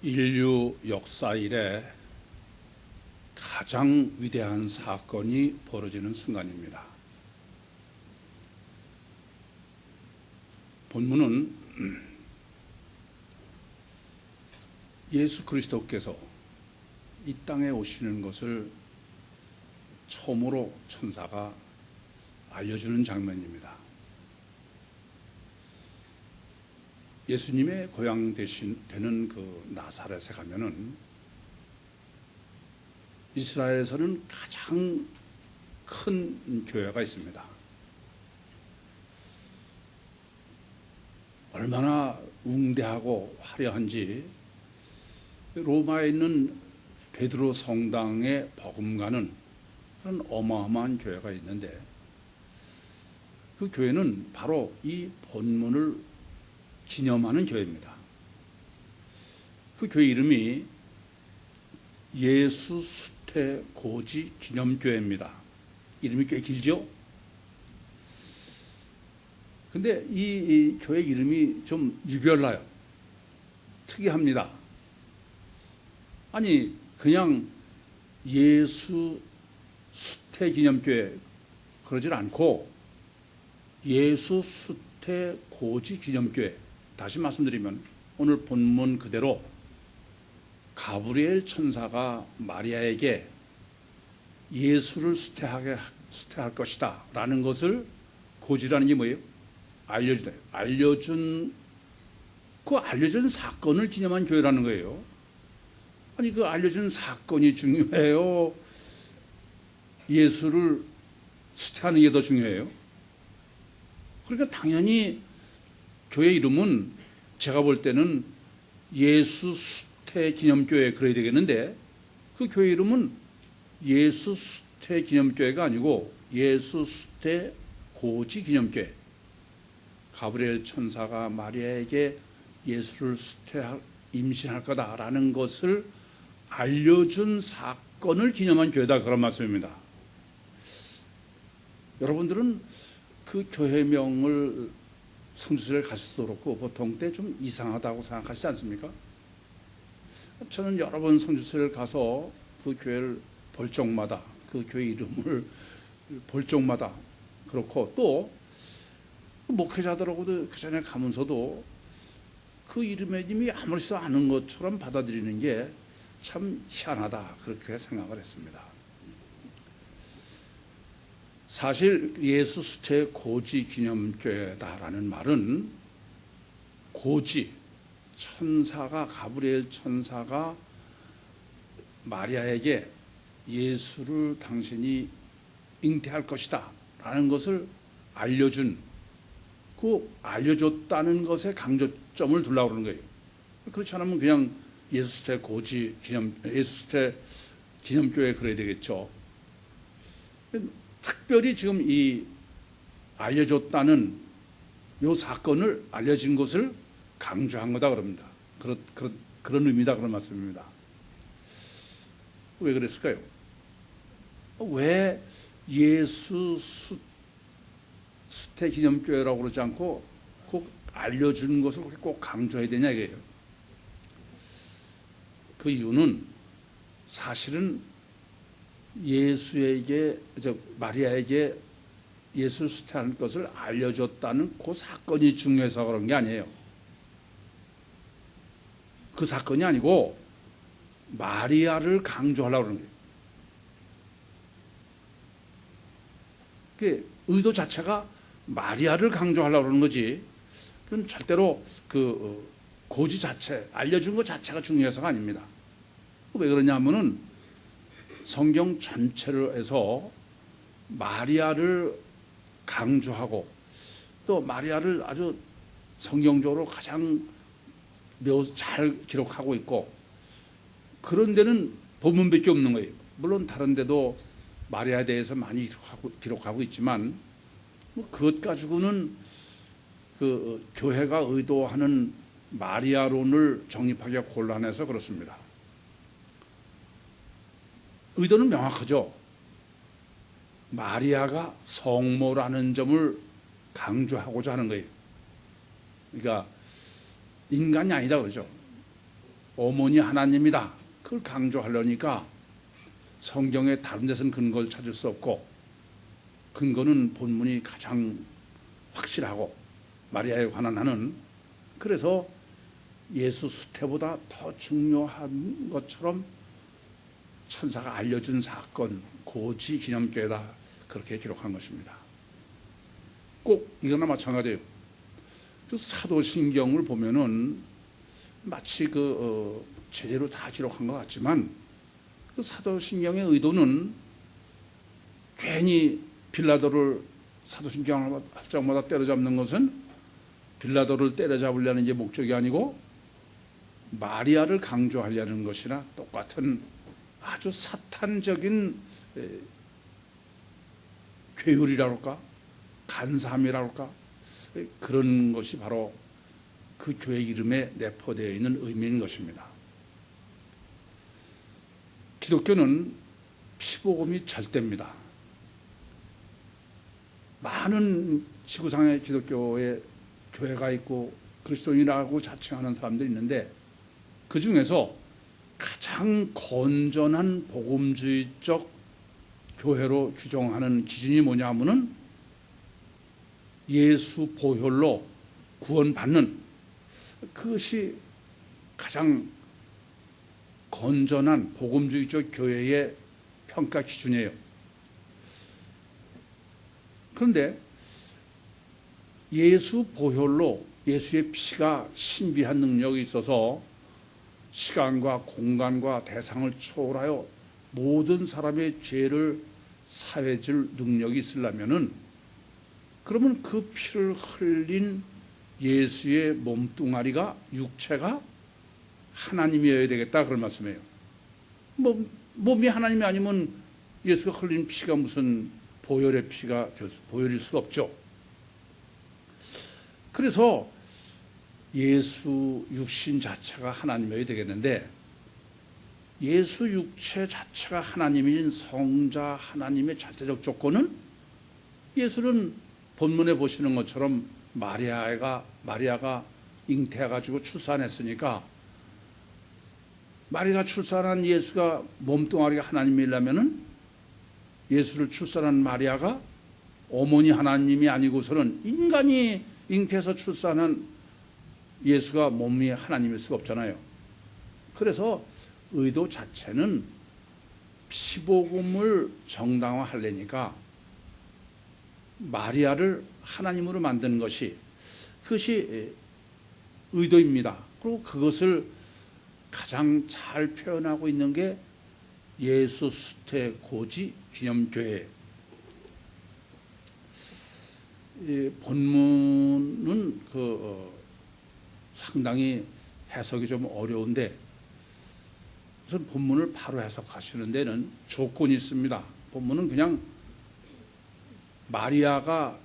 인류 역사 이래 가장 위대한 사건이 벌어지는 순간입니다. 본문은 예수 그리스도께서 이 땅에 오시는 것을 처음으로 천사가 알려주는 장면입니다. 예수님의 고향 되는 그 나사렛에 가면은 이스라엘에서는 가장 큰 교회가 있습니다. 얼마나 웅대하고 화려한지 로마에 있는 베드로 성당의 버금가는 그런 어마어마한 교회가 있는데 그 교회는 바로 이 본문을 기념하는 교회입니다. 그 교회 이름이 예수 수태 고지 기념교회입니다. 이름이 꽤 길죠? 근데 이 교회 이름이 좀 유별나요. 특이합니다. 아니 그냥 예수 수태 기념교회 그러질 않고 예수 수태 고지 기념교회. 다시 말씀드리면 오늘 본문 그대로 가브리엘 천사가 마리아에게 예수를 수태할 것이다 라는 것을 고지라는 게 뭐예요? 알려준 사건을 기념한 교회라는 거예요. 아니 그 알려준 사건이 중요해요? 예수를 수태하는 게 더 중요해요? 그러니까 당연히 교회 이름은 제가 볼 때는 예수 수태 기념교회 그래야 되겠는데 그 교회 이름은 예수 수태 기념교회가 아니고 예수 수태 고지 기념교회. 가브리엘 천사가 마리아에게 예수를 임신할 거다라는 것을 알려준 사건을 기념한 교회다 그런 말씀입니다. 여러분들은 그 교회명을 성지순례를 가실 수도 그렇고 보통 때 좀 이상하다고 생각하시지 않습니까? 저는 여러 번 성지순례를 가서 그 교회를 볼 적마다 그 교회 이름을 볼 적마다 그렇고 또 목회자들하고도 그 전에 가면서도 그 이름의 님이 아무렇지도 않은 것처럼 받아들이는 게 참 희한하다 그렇게 생각을 했습니다. 사실 예수 수태 고지 기념교회다라는 말은 고지 천사가 가브리엘 천사가 마리아에게 예수를 당신이 잉태할 것이다 라는 것을 알려줬다는 것에 강조점을 두려고 그러는 거예요. 그렇지 않으면 그냥 예수 수태 기념교회 그래야 되겠죠. 특별히 지금 이 알려줬다는 이 사건을 알려진 것을 강조한 거다 그럽니다. 그런 의미다 그런 말씀입니다. 왜 그랬을까요? 왜 예수 수태 기념교회라고 그러지 않고 꼭 알려주는 것을 꼭 강조해야 되냐 이게요. 그 이유는 사실은 마리아에게 예수를 수태하는 것을 알려줬다는 그 사건이 중요해서 그런 게 아니에요. 그 사건이 아니고 마리아를 강조하려고 그러는 거예요. 그 의도 자체가 마리아를 강조하려고 그러는 거지. 그건 절대로 그 고지 자체, 알려준 것 자체가 중요해서가 아닙니다. 왜 그러냐면은 성경 전체를 해서 마리아를 강조하고 또 마리아를 아주 성경적으로 가장 매우 잘 기록하고 있고 그런 데는 본문밖에 없는 거예요. 물론 다른 데도 마리아에 대해서 많이 기록하고 있지만 그것 가지고는 그 교회가 의도하는 마리아론을 정립하기가 곤란해서 그렇습니다. 의도는 명확하죠. 마리아가 성모라는 점을 강조하고자 하는 거예요. 그러니까 인간이 아니다 그러죠. 어머니 하나님이다, 그걸 강조하려니까 성경의 다른 데서는 근거를 찾을 수 없고, 근거는 본문이 가장 확실하고 마리아에 관한 하는, 그래서 예수 수태보다 더 중요한 것처럼 천사가 알려준 사건, 고지 기념교회다, 그렇게 기록한 것입니다. 꼭 이거나 마찬가지예요. 그 사도신경을 보면은 마치 제대로 다 기록한 것 같지만, 그 사도신경의 의도는 괜히 빌라도를 사도신경 할 적마다 때려잡는 것은 빌라도를 때려잡으려는 게 목적이 아니고 마리아를 강조하려는 것이나 똑같은 아주 사탄적인 괴율이라고 할까, 간사함이라고 할까, 그런 것이 바로 그 교회 이름에 내포되어 있는 의미인 것입니다. 기독교는 피복음이 절대입니다. 많은 지구상의 기독교에 교회가 있고 그리스도인이라고 자칭하는 사람들이 있는데, 그 중에서 가장 건전한 복음주의적 교회로 규정하는 기준이 뭐냐 하면은 예수 보혈로 구원받는, 그것이 가장 건전한 복음주의적 교회의 평가 기준이에요. 그런데 예수 보혈로, 예수의 피가 신비한 능력이 있어서 시간과 공간과 대상을 초월하여 모든 사람의 죄를 사해줄 능력이 있으려면은, 그러면 그 피를 흘린 예수의 몸뚱아리가, 육체가 하나님이어야 되겠다, 그런 말씀이에요. 몸이 하나님이 아니면 예수가 흘린 피가 무슨 보혈의 피가 보혈일 수가 없죠. 그래서 예수 육신 자체가 하나님이어야 되겠는데, 예수 육체 자체가 하나님인 성자 하나님의 절대적 조건은, 예수는 본문에 보시는 것처럼 마리아가 잉태해가지고 출산했으니까, 마리아가 출산한 예수가 몸뚱아리가 하나님이라면은 예수를 출산한 마리아가 어머니 하나님이 아니고서는 인간이 잉태해서 출산한 예수가 몸이 하나님일 수가 없잖아요. 그래서 의도 자체는 피복음을 정당화하려니까 마리아를 하나님으로 만드는 것이, 그것이 의도입니다. 그리고 그것을 가장 잘 표현하고 있는 게 예수 수태 고지 기념교회. 본문은 상당히 해석이 좀 어려운데, 우선 본문을 바로 해석하시는 데는 조건이 있습니다. 본문은 그냥 마리아가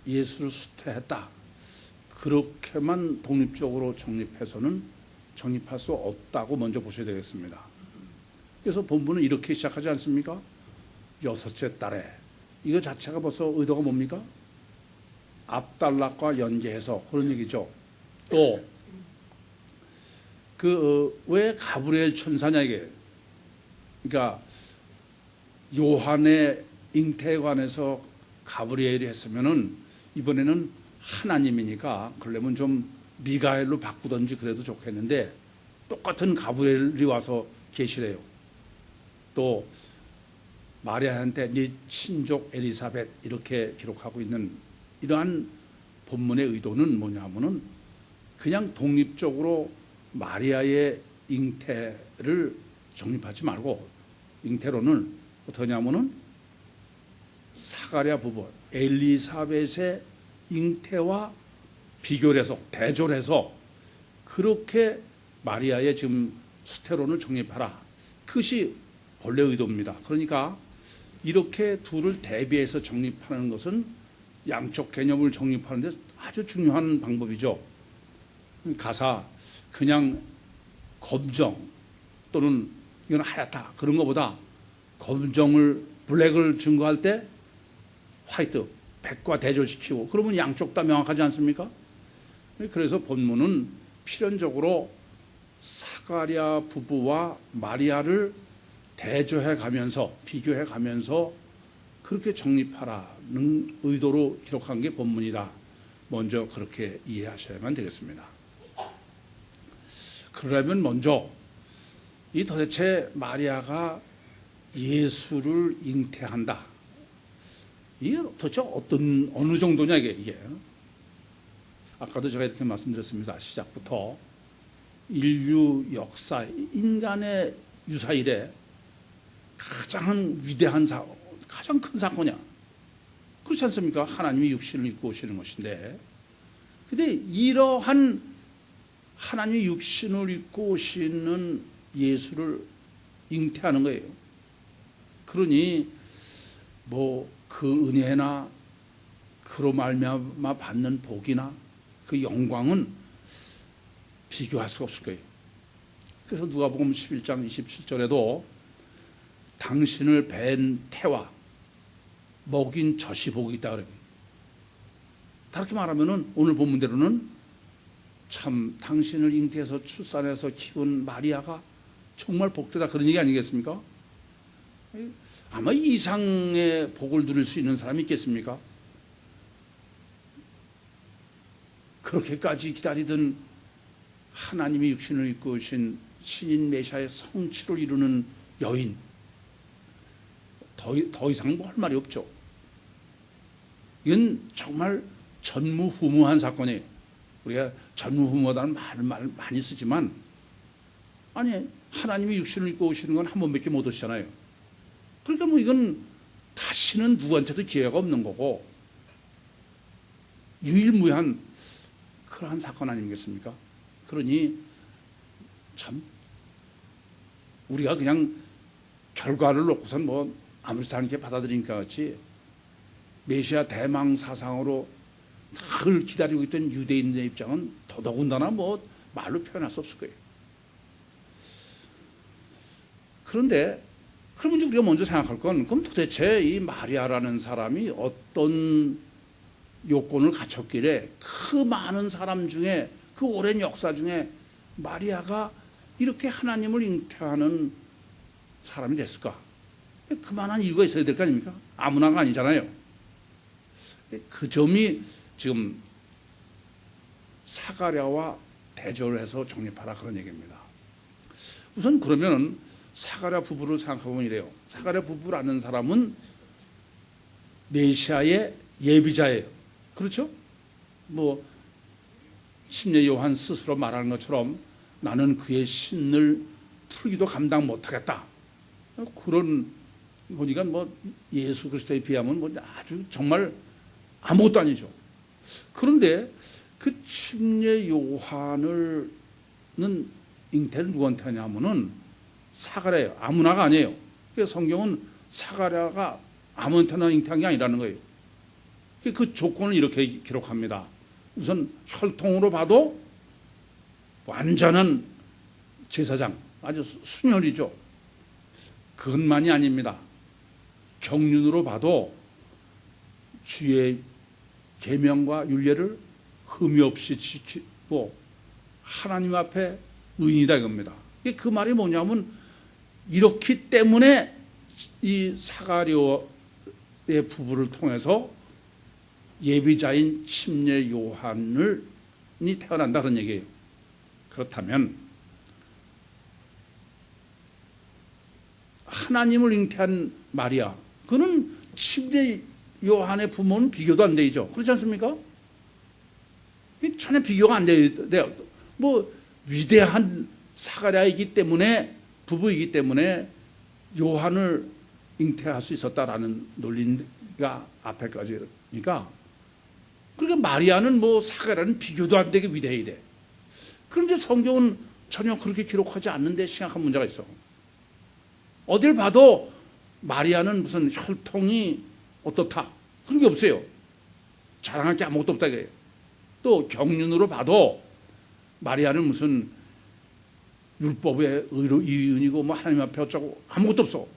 예수를 수태했다, 그렇게만 독립적으로 정립할 수 없다고 먼저 보셔야 되겠습니다. 그래서 본문은 이렇게 시작하지 않습니까? 여섯째 달에. 이거 자체가 벌써 의도가 뭡니까? 압달락과 연계해서 그런 얘기죠. 또 왜 가브리엘 천사냐 이게. 그러니까 요한의 잉태에 관해서 가브리엘이 했으면은 이번에는 하나님이니까 그러려면 좀 미가엘로 바꾸든지 그래도 좋겠는데, 똑같은 가브리엘이 와서 계시래요. 또 마리아한테 네 친족 엘리사벳, 이렇게 기록하고 있는 이러한 본문의 의도는 뭐냐면은 그냥 독립적으로 마리아의 잉태를 정립하지 말고, 잉태로는 어떠냐면은 사가랴 부부 엘리사벳의 잉태와 비교를 해서, 대조를 해서 그렇게 마리아의 지금 수태론을 정립하라, 그것이 본래 의도입니다. 그러니까 이렇게 둘을 대비해서 정립하는 것은 양쪽 개념을 정립하는 데 아주 중요한 방법이죠. 가사 그냥 검정 또는 이건 하얗다 그런 것보다, 검정을 블랙을 증거할 때 화이트, 백과 대조시키고, 그러면 양쪽 다 명확하지 않습니까? 그래서 본문은 필연적으로 사가랴 부부와 마리아를 대조해 가면서 비교해 가면서 그렇게 정립하라는 의도로 기록한 게 본문이다. 먼저 그렇게 이해하셔야만 되겠습니다. 그러려면 먼저 이 도대체 마리아가 예수를 잉태한다. 이게 도대체 어느 정도냐 이게. 아까도 제가 이렇게 말씀드렸습니다. 시작부터 인류 역사, 인간의 유사 이래 가장 위대한 가장 큰 사건이야. 그렇지 않습니까? 하나님이 육신을 입고 오시는 것인데, 근데 이러한 하나님이 육신을 입고 오시는 예수를 잉태하는 거예요. 그러니 뭐 그 은혜나 그로 말미암아 받는 복이나 그 영광은 비교할 수가 없을 거예요. 그래서 누가복음 11장 27절에도 당신을 뵌 태와 먹인 젖이 복이 있다 그래요. 다르게 말하면은 오늘 본문대로는 참 당신을 잉태해서 출산해서 키운 마리아가 정말 복되다 그런 얘기 아니겠습니까? 아마 이 이상의 복을 누릴 수 있는 사람이 있겠습니까? 그렇게까지 기다리던 하나님이 육신을 입고 오신 신인 메시아의 성취를 이루는 여인, 더 이상 뭐 할 말이 없죠. 이건 정말 전무후무한 사건이에요. 우리가 전무후무하다는 말을 많이 쓰지만, 아니 하나님이 육신을 입고 오시는 건 한 번밖에 못 오시잖아요. 그러니까 뭐 이건 다시는 누구한테도 기회가 없는 거고 유일무이한 그러한 사건 아니겠습니까? 그러니 참 우리가 그냥 결과를 놓고선 뭐 아무렇지 않게 받아들이니까 같이 메시아 대망 사상으로 늘 기다리고 있던 유대인의 입장은 더더군다나 뭐 말로 표현할 수 없을 거예요. 그런데 그러면 우리가 먼저 생각할 건, 그럼 도대체 이 마리아라는 사람이 어떤 요건을 갖췄길래 그 많은 사람 중에, 그 오랜 역사 중에 마리아가 이렇게 하나님을 잉태하는 사람이 됐을까? 그만한 이유가 있어야 될 거 아닙니까? 아무나가 아니잖아요. 그 점이 지금 사가랴와 대조를 해서 정립하라 그런 얘기입니다. 우선 그러면 사가랴 부부를 생각해보면 이래요. 사가랴 부부라는 사람은 메시아의 예비자예요. 그렇죠? 뭐 심례 요한 스스로 말하는 것처럼 나는 그의 신을 풀기도 감당 못하겠다. 그런 거니까 뭐 예수 그리스도에 비하면 뭐 아주 정말 아무것도 아니죠. 그런데 그 심례 요한을는 잉태를 누구한테 하냐면은 사가랴예요. 아무나가 아니에요. 그래서 성경은 사가랴가 아무한테나 잉태한 게 아니라는 거예요. 그 조건을 이렇게 기록합니다. 우선 혈통으로 봐도 완전한 제사장, 아주 순혈이죠. 그것만이 아닙니다. 경륜으로 봐도 주의 계명과 율례를 흠이 없이 지키고 하나님 앞에 의인이다 이겁니다. 그 말이 뭐냐면 이렇기 때문에 이 사가랴의 부부를 통해서 예비자인 심례 요한이 태어난다 그런 얘기예요. 그렇다면 하나님을 잉태한 마리아, 그는 심례 요한의 부모는 비교도 안 되죠. 그렇지 않습니까? 전혀 비교가 안 돼요. 뭐 위대한 사가랴이기 때문에, 부부이기 때문에 요한을 잉태할 수 있었다라는 논리가 앞에까지니까, 그러니까 마리아는 뭐 사가랴는 비교도 안 되게 위대해. 그런데 성경은 전혀 그렇게 기록하지 않는데 심각한 문제가 있어. 어딜 봐도 마리아는 무슨 혈통이 어떻다 그런 게 없어요. 자랑할 게 아무것도 없다 그래요. 또 경륜으로 봐도 마리아는 무슨 율법의 의로 이윤이고 뭐 하나님 앞에 어쩌고 아무것도 없어.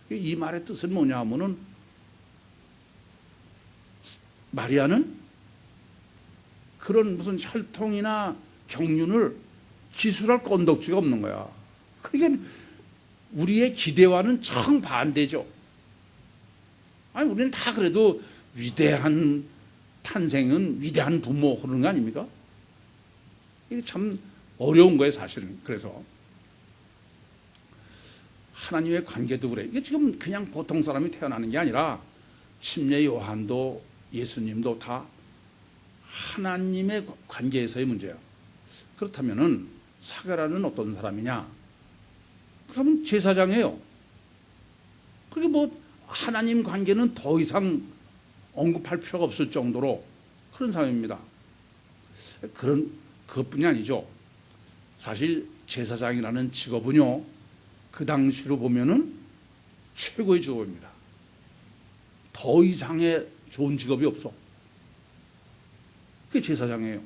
이 말의 뜻은 뭐냐 하면은 마리아는 그런 무슨 혈통이나 경륜을 기술할 건덕지가 없는 거야. 그러니까 우리의 기대와는 정반대죠. 아니, 우리는 다 그래도 위대한 탄생은 위대한 부모 그러는 거 아닙니까? 이게 참 어려운 거예요, 사실은. 그래서 하나님의 관계도 그래. 이게 지금 그냥 보통 사람이 태어나는 게 아니라 침례 요한도 예수님도 다 하나님의 관계에서의 문제예요. 그렇다면은 사가랴는 어떤 사람이냐? 그러면 제사장이에요. 그게 뭐 하나님 관계는 더 이상 언급할 필요가 없을 정도로 그런 사람입니다. 그것뿐이 아니죠. 사실 제사장이라는 직업은요, 그 당시로 보면은 최고의 직업입니다. 더 이상의 좋은 직업이 없어. 그게 제사장이에요.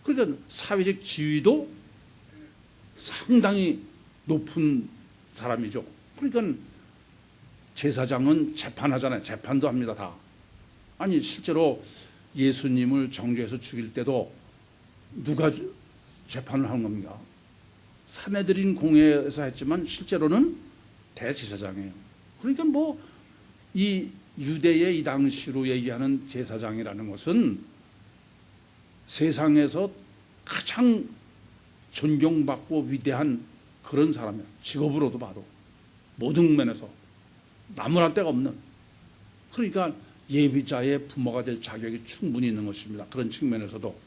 그러니까 사회적 지위도 상당히 높은 사람이죠. 그러니까 제사장은 재판하잖아요. 재판도 합니다, 다. 아니, 실제로 예수님을 정죄해서 죽일 때도 누가 재판을 하는 겁니까? 사내들인 공회에서 했지만 실제로는 대제사장이에요. 그러니까 뭐 이 유대의 이 당시로 얘기하는 제사장이라는 것은 세상에서 가장 존경받고 위대한 그런 사람이에요. 직업으로도 봐도 모든 면에서 나무랄 데가 없는. 그러니까 예비자의 부모가 될 자격이 충분히 있는 것입니다. 그런 측면에서도.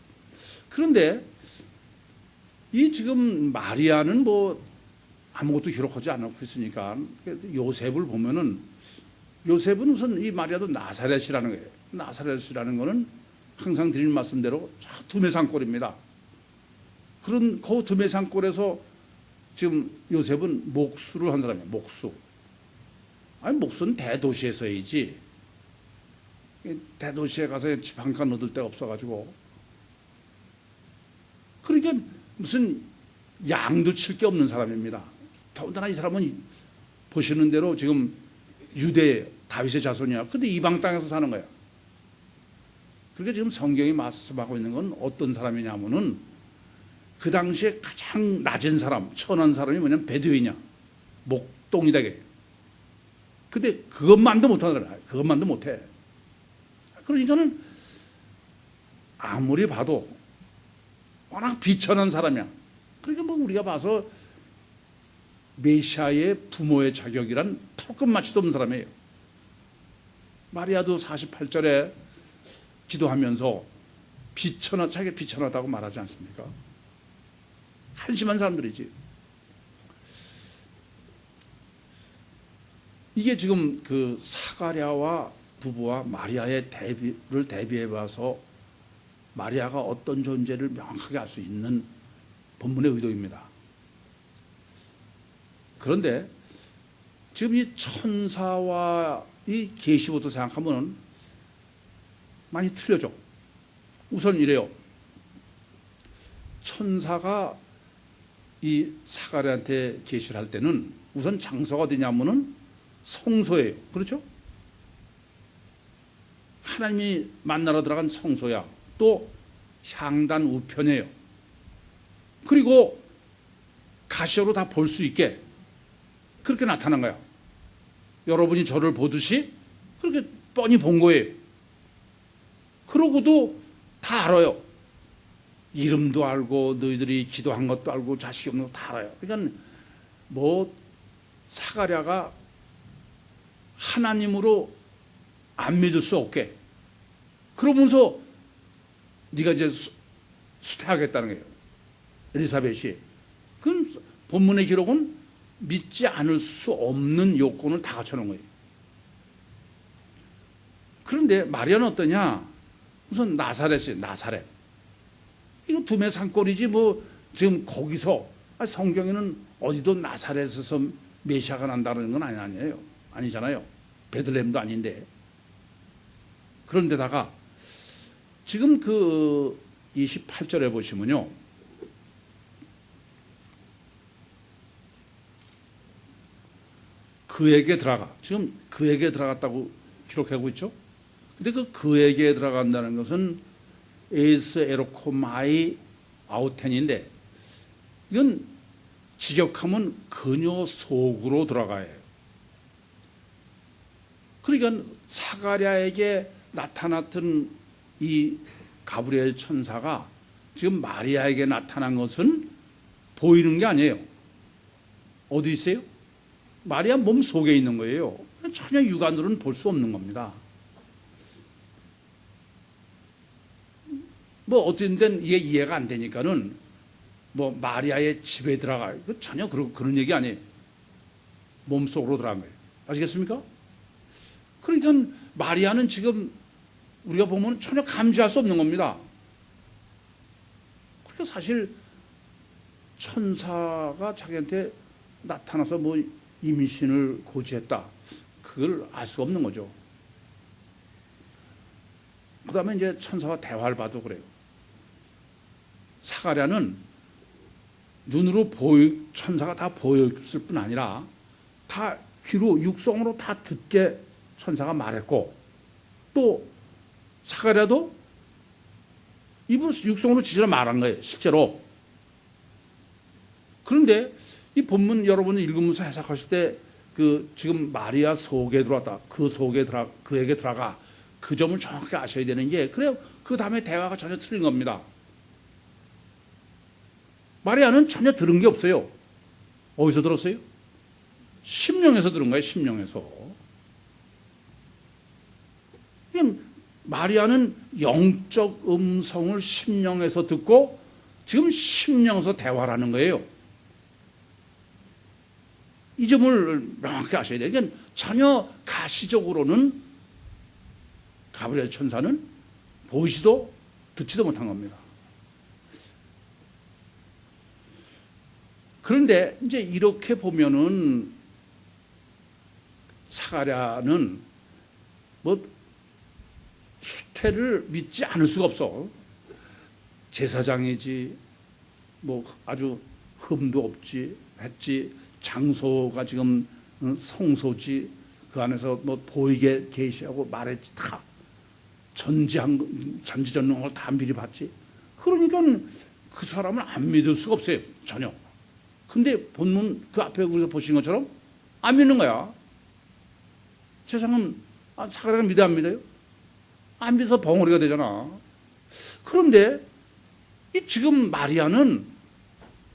그런데 이 지금 마리아는 뭐 아무것도 기록하지 않고 있으니까 요셉을 보면은, 요셉은 우선 이 마리아도 나사렛이라는 거예요. 나사렛이라는 거는 항상 드리는 말씀대로 두메산골입니다. 그런 그 두메산골에서 지금 요셉은 목수를 한 사람이에요. 목수. 아니, 목수는 대도시에서 해야지. 대도시에 가서 집 한 칸 얻을 데가 없어가지고. 그러니까 무슨 양도 칠 게 없는 사람입니다. 더군다나 이 사람은 보시는 대로 지금 유대 다윗의 자손이야. 근데 이방 땅에서 사는 거야. 그러니까 지금 성경이 말씀하고 있는 건 어떤 사람이냐면은 그 당시에 가장 낮은 사람, 천한 사람이 뭐냐면 베두인이야. 목동이다. 근데 그것만도 못하더라. 그것만도 못해. 그러니까는 아무리 봐도 워낙 비천한 사람이야. 그러니까 뭐 우리가 봐서 메시아의 부모의 자격이란 턱끝마치도 없는 사람이에요. 마리아도 48절에 기도하면서 자기 비천하다고 말하지 않습니까? 한심한 사람들이지. 이게 지금 그 사가랴와 부부와 마리아의 대비를 대비해 봐서 마리아가 어떤 존재를 명확하게 알 수 있는 본문의 의도입니다. 그런데 지금 이 천사와 이 계시부터 생각하면 많이 틀려져. 우선 이래요. 천사가 이 사가랴한테 계시를 할 때는 우선 장소가 어디냐면은 성소예요. 그렇죠? 하나님이 만나러 들어간 성소야. 또 향단 우편이에요. 그리고 가시로 다 볼 수 있게 그렇게 나타난 거야. 여러분이 저를 보듯이 그렇게 뻔히 본 거예요. 그러고도 다 알아요. 이름도 알고 너희들이 기도한 것도 알고 자식이 없는 것도 다 알아요. 그러니까 뭐 사가랴가 하나님으로 안 믿을 수 없게 그러면서 네가 이제 수태하겠다는 거예요. 엘리사벳이. 그럼 본문의 기록은 믿지 않을 수 없는 요건을 다 갖춰놓은 거예요. 그런데 마리아는 어떠냐? 우선 나사렛이에요. 나사렛. 이거 두메 산골이지 뭐 지금 거기서 성경에는 어디도 나사렛에서 메시아가 난다는 건 아니에요. 아니잖아요. 베들레헴도 아닌데. 그런데다가 지금 그 28절에 보시면요. 그에게 들어가. 지금 그에게 들어갔다고 기록하고 있죠. 근데 그에게 들어간다는 것은 에스 에로코마이 아우텐인데 이건 직역하면 그녀 속으로 들어가요. 그러니까 사가랴에게 나타났던 이 가브리엘 천사가 지금 마리아에게 나타난 것은 보이는 게 아니에요. 어디 있어요? 마리아 몸 속에 있는 거예요. 전혀 육안으로는 볼 수 없는 겁니다. 뭐 어떤 데는 이게 이해가 안 되니까는 뭐 마리아의 집에 들어가, 전혀 그런 얘기 아니에요. 몸 속으로 들어간 거예요. 아시겠습니까? 그러니까 마리아는 지금 우리가 보면 전혀 감지할 수 없는 겁니다. 그러니까 사실 천사가 자기한테 나타나서 뭐 임신을 고지했다, 그걸 알 수가 없는 거죠. 그 다음에 이제 천사와 대화를 봐도 그래요. 사가랴는 눈으로 천사가 다 보였을 뿐 아니라 다 귀로 육성으로 다 듣게 천사가 말했고, 또 사가랴도 입으로 육성으로 지시를 말한 거예요, 실제로. 그런데 이 본문 여러분이 읽으면서 해석하실 때 지금 마리아 속에 들어왔다, 그에게 들어가, 그 점을 정확히 아셔야 되는 게, 그래요. 그 다음에 대화가 전혀 틀린 겁니다. 마리아는 전혀 들은 게 없어요. 어디서 들었어요? 심령에서 들은 거예요, 심령에서. 마리아는 영적 음성을 심령에서 듣고 지금 심령에서 대화를 하는 거예요. 이 점을 명확히 아셔야 돼요. 그러니까 전혀 가시적으로는 가브리엘 천사는 보이지도 듣지도 못한 겁니다. 그런데 이제 이렇게 보면은 사가랴는 뭐 수태를 믿지 않을 수가 없어. 제사장이지, 뭐 아주 흠도 없지, 했지, 장소가 지금 성소지, 그 안에서 뭐 보이게 계시하고 말했지, 다 전지전능을 다 미리 봤지. 그러니까 그 사람을 안 믿을 수가 없어요, 전혀. 근데 본문 그 앞에 우리가 보신 것처럼 안 믿는 거야. 세상은 사가랴가 믿어 안 믿어요? 안 믿어서 벙어리가 되잖아. 그런데 이 지금 마리아는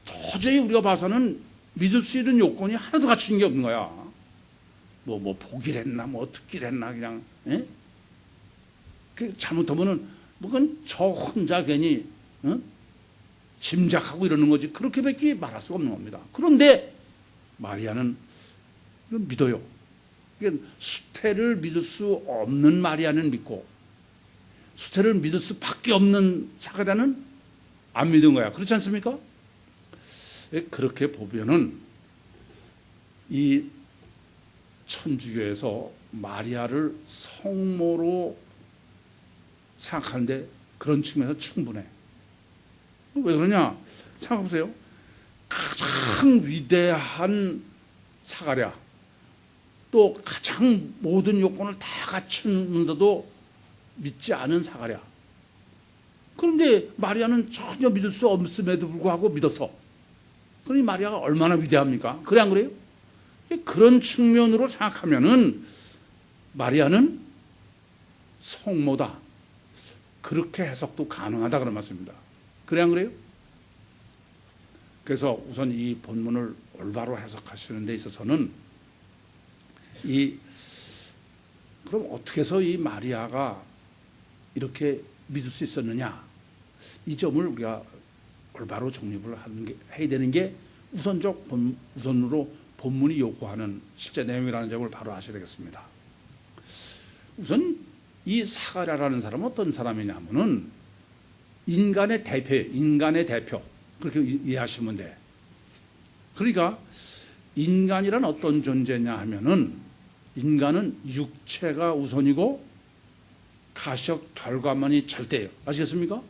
도저히 우리가 봐서는 믿을 수 있는 요건이 하나도 갖춘 게 없는 거야. 뭐 보기를 했나, 뭐 듣기를 했나, 그냥. 예? 그 잘못하면은 그건 저 혼자 괜히 짐작하고 이러는 거지, 그렇게밖에 말할 수가 없는 겁니다. 그런데 마리아는 믿어요. 수태를 믿을 수 없는 마리아는 믿고 수태를 믿을 수밖에 없는 사가랴는 안 믿은 거야. 그렇지 않습니까? 그렇게 보면은 이 천주교에서 마리아를 성모로 생각하는데 그런 측면에서 충분해. 왜 그러냐? 생각해보세요. 가장 위대한 사가랴, 또 가장 모든 요건을 다 갖추는데도 믿지 않은 사가랴. 그런데 마리아는 전혀 믿을 수 없음에도 불구하고 믿었어. 그러니 마리아가 얼마나 위대합니까? 그래 안 그래요? 그런 측면으로 생각하면은 마리아는 성모다, 그렇게 해석도 가능하다 그런 말씀입니다. 그래 안 그래요? 그래서 우선 이 본문을 올바로 해석하시는 데 있어서는 그럼 어떻게 해서 이 마리아가 이렇게 믿을 수 있었느냐, 이 점을 우리가 올바로 정립을 해야 되는 게 우선으로 본문이 요구하는 실제 내용이라는 점을 바로 아셔야 되겠습니다. 우선 이 사가랴라는 사람은 어떤 사람이냐면은 인간의 대표예요. 인간의 대표, 그렇게 이해하시면 돼. 그러니까 인간이란 어떤 존재냐 하면은, 인간은 육체가 우선이고 가시적 결과만이 절대예요. 아시겠습니까?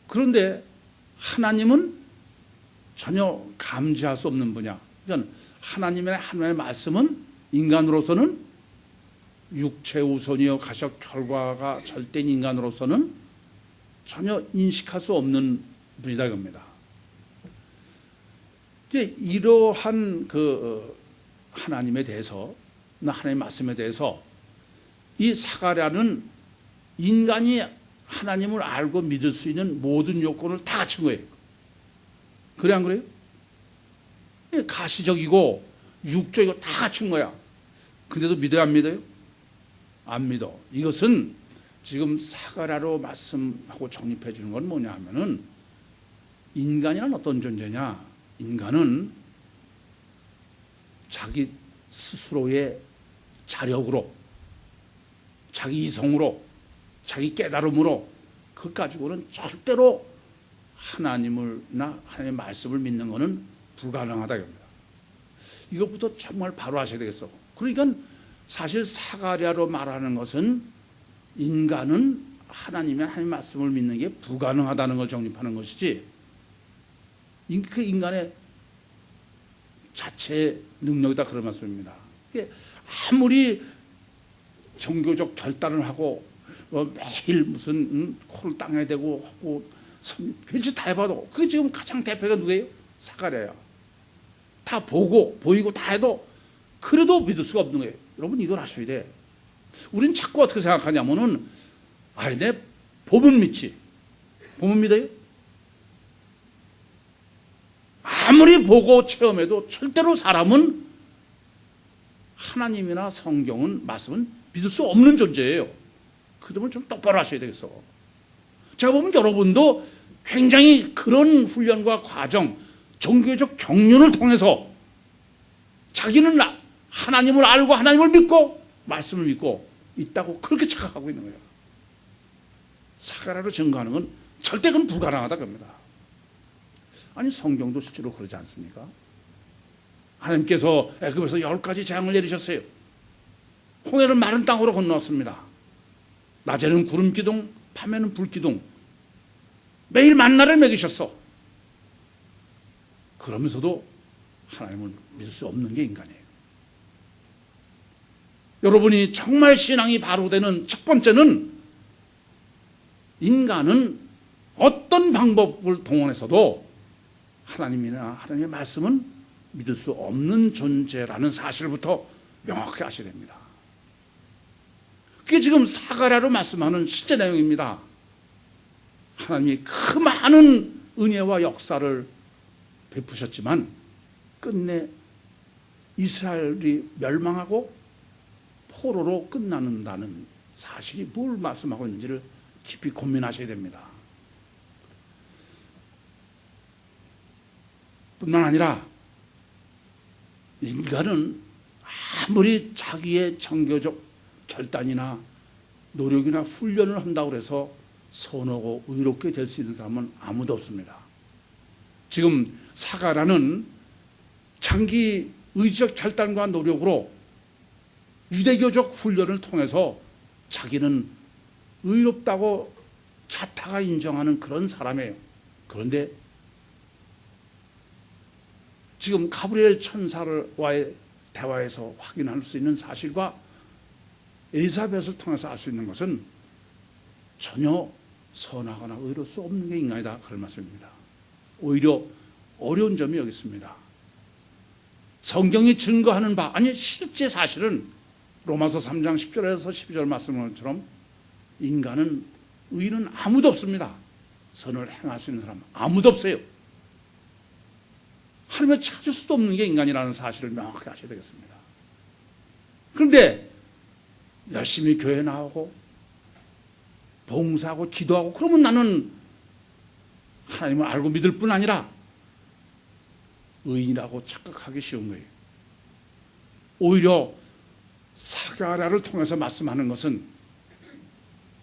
그런데 하나님은 전혀 감지할 수 없는 분야. 그러니까 하나님의 말씀은 인간으로서는 육체 우선이요 가시적 결과가 절대인 인간으로서는 전혀 인식할 수 없는 분이다 이겁니다. 이러한 하나님에 대해서, 하나님의 말씀에 대해서 이 사가랴는 인간이 하나님을 알고 믿을 수 있는 모든 요건을 다 갖춘 거예요. 그래 안 그래요? 가시적이고 육적이고 다 갖춘 거야. 근데도 믿어요, 안 믿어요? 안 믿어. 이것은 지금 사가랴로 말씀하고 정립해 주는 건 뭐냐 하면은, 인간이란 어떤 존재냐? 인간은 자기 스스로의 자력으로, 자기 이성으로, 자기 깨달음으로 그것 가지고는 절대로 하나님을나 하나님의 말씀을 믿는 것은 불가능하다 이겁니다. 이것부터 정말 바로 아셔야 되겠어. 그러니까 사실 사가랴로 말하는 것은 인간은 하나님의 말씀을 믿는 게 불가능하다는 걸 정립하는 것이지, 그 인간의 자체 능력이다, 그런 말씀입니다. 아무리 종교적 결단을 하고 매일 무슨 코를 땅에 대고 하고 별짓 다 해봐도, 그게 지금 가장 대표가 누구예요? 사가랴야. 다 보고 보이고 다 해도 그래도 믿을 수가 없는 거예요. 여러분, 이걸 아셔야 돼. 우린 자꾸 어떻게 생각하냐면은, 내 보면 믿지. 보면 믿어요? 아무리 보고 체험해도 절대로 사람은 하나님이나 성경은, 말씀은 믿을 수 없는 존재예요. 그 점을 좀 똑바로 하셔야 되겠어. 제가 보면 여러분도 굉장히 그런 훈련과 과정, 종교적 경륜을 통해서 자기는 하나님을 알고 하나님을 믿고 말씀을 믿고 있다고 그렇게 착각하고 있는 거예요. 사가랴로 증거하는 건 절대 그건 불가능하다 겁니다. 아니, 성경도 실제로 그러지 않습니까? 하나님께서 애굽에서 10가지 재앙을 내리셨어요. 홍해를 마른 땅으로 건너왔습니다. 낮에는 구름 기둥, 밤에는 불 기둥, 매일 만나를 먹이셨어. 그러면서도 하나님을 믿을 수 없는 게 인간이에요. 여러분이 정말 신앙이 바로 되는 첫 번째는, 인간은 어떤 방법을 동원해서도 하나님이나 하나님의 말씀은 믿을 수 없는 존재라는 사실부터 명확히 아셔야 됩니다. 그게 지금 사가랴로 말씀하는 실제 내용입니다. 하나님이 그 많은 은혜와 역사를 베푸셨지만 끝내 이스라엘이 멸망하고 포로로 끝나는다는 사실이 뭘 말씀하고 있는지를 깊이 고민하셔야 됩니다. 뿐만 아니라 인간은 아무리 자기의 정교적 결단이나 노력이나 훈련을 한다고 해서 선하고 의롭게 될 수 있는 사람은 아무도 없습니다. 지금 사가랴는 장기 의지적 결단과 노력으로 유대교적 훈련을 통해서 자기는 의롭다고 자타가 인정하는 그런 사람이에요. 그런데 지금 가브리엘 천사와의 대화에서 확인할 수 있는 사실과 엘리사벳을 통해서 알 수 있는 것은 전혀 선하거나 의로울 수 없는 게 인간이다, 그런 말씀입니다. 오히려 어려운 점이 여기 있습니다. 성경이 증거하는 바, 아니 실제 사실은 로마서 3장 10절에서 12절 말씀처럼 인간은, 의인은 아무도 없습니다. 선을 행할 수 있는 사람 아무도 없어요. 하나님을 찾을 수도 없는 게 인간이라는 사실을 명확히 아셔야 되겠습니다. 그런데 열심히 교회 나오고 봉사하고 기도하고 그러면 나는 하나님을 알고 믿을 뿐 아니라 의인이라고 착각하기 쉬운 거예요. 오히려 사가랴를 통해서 말씀하는 것은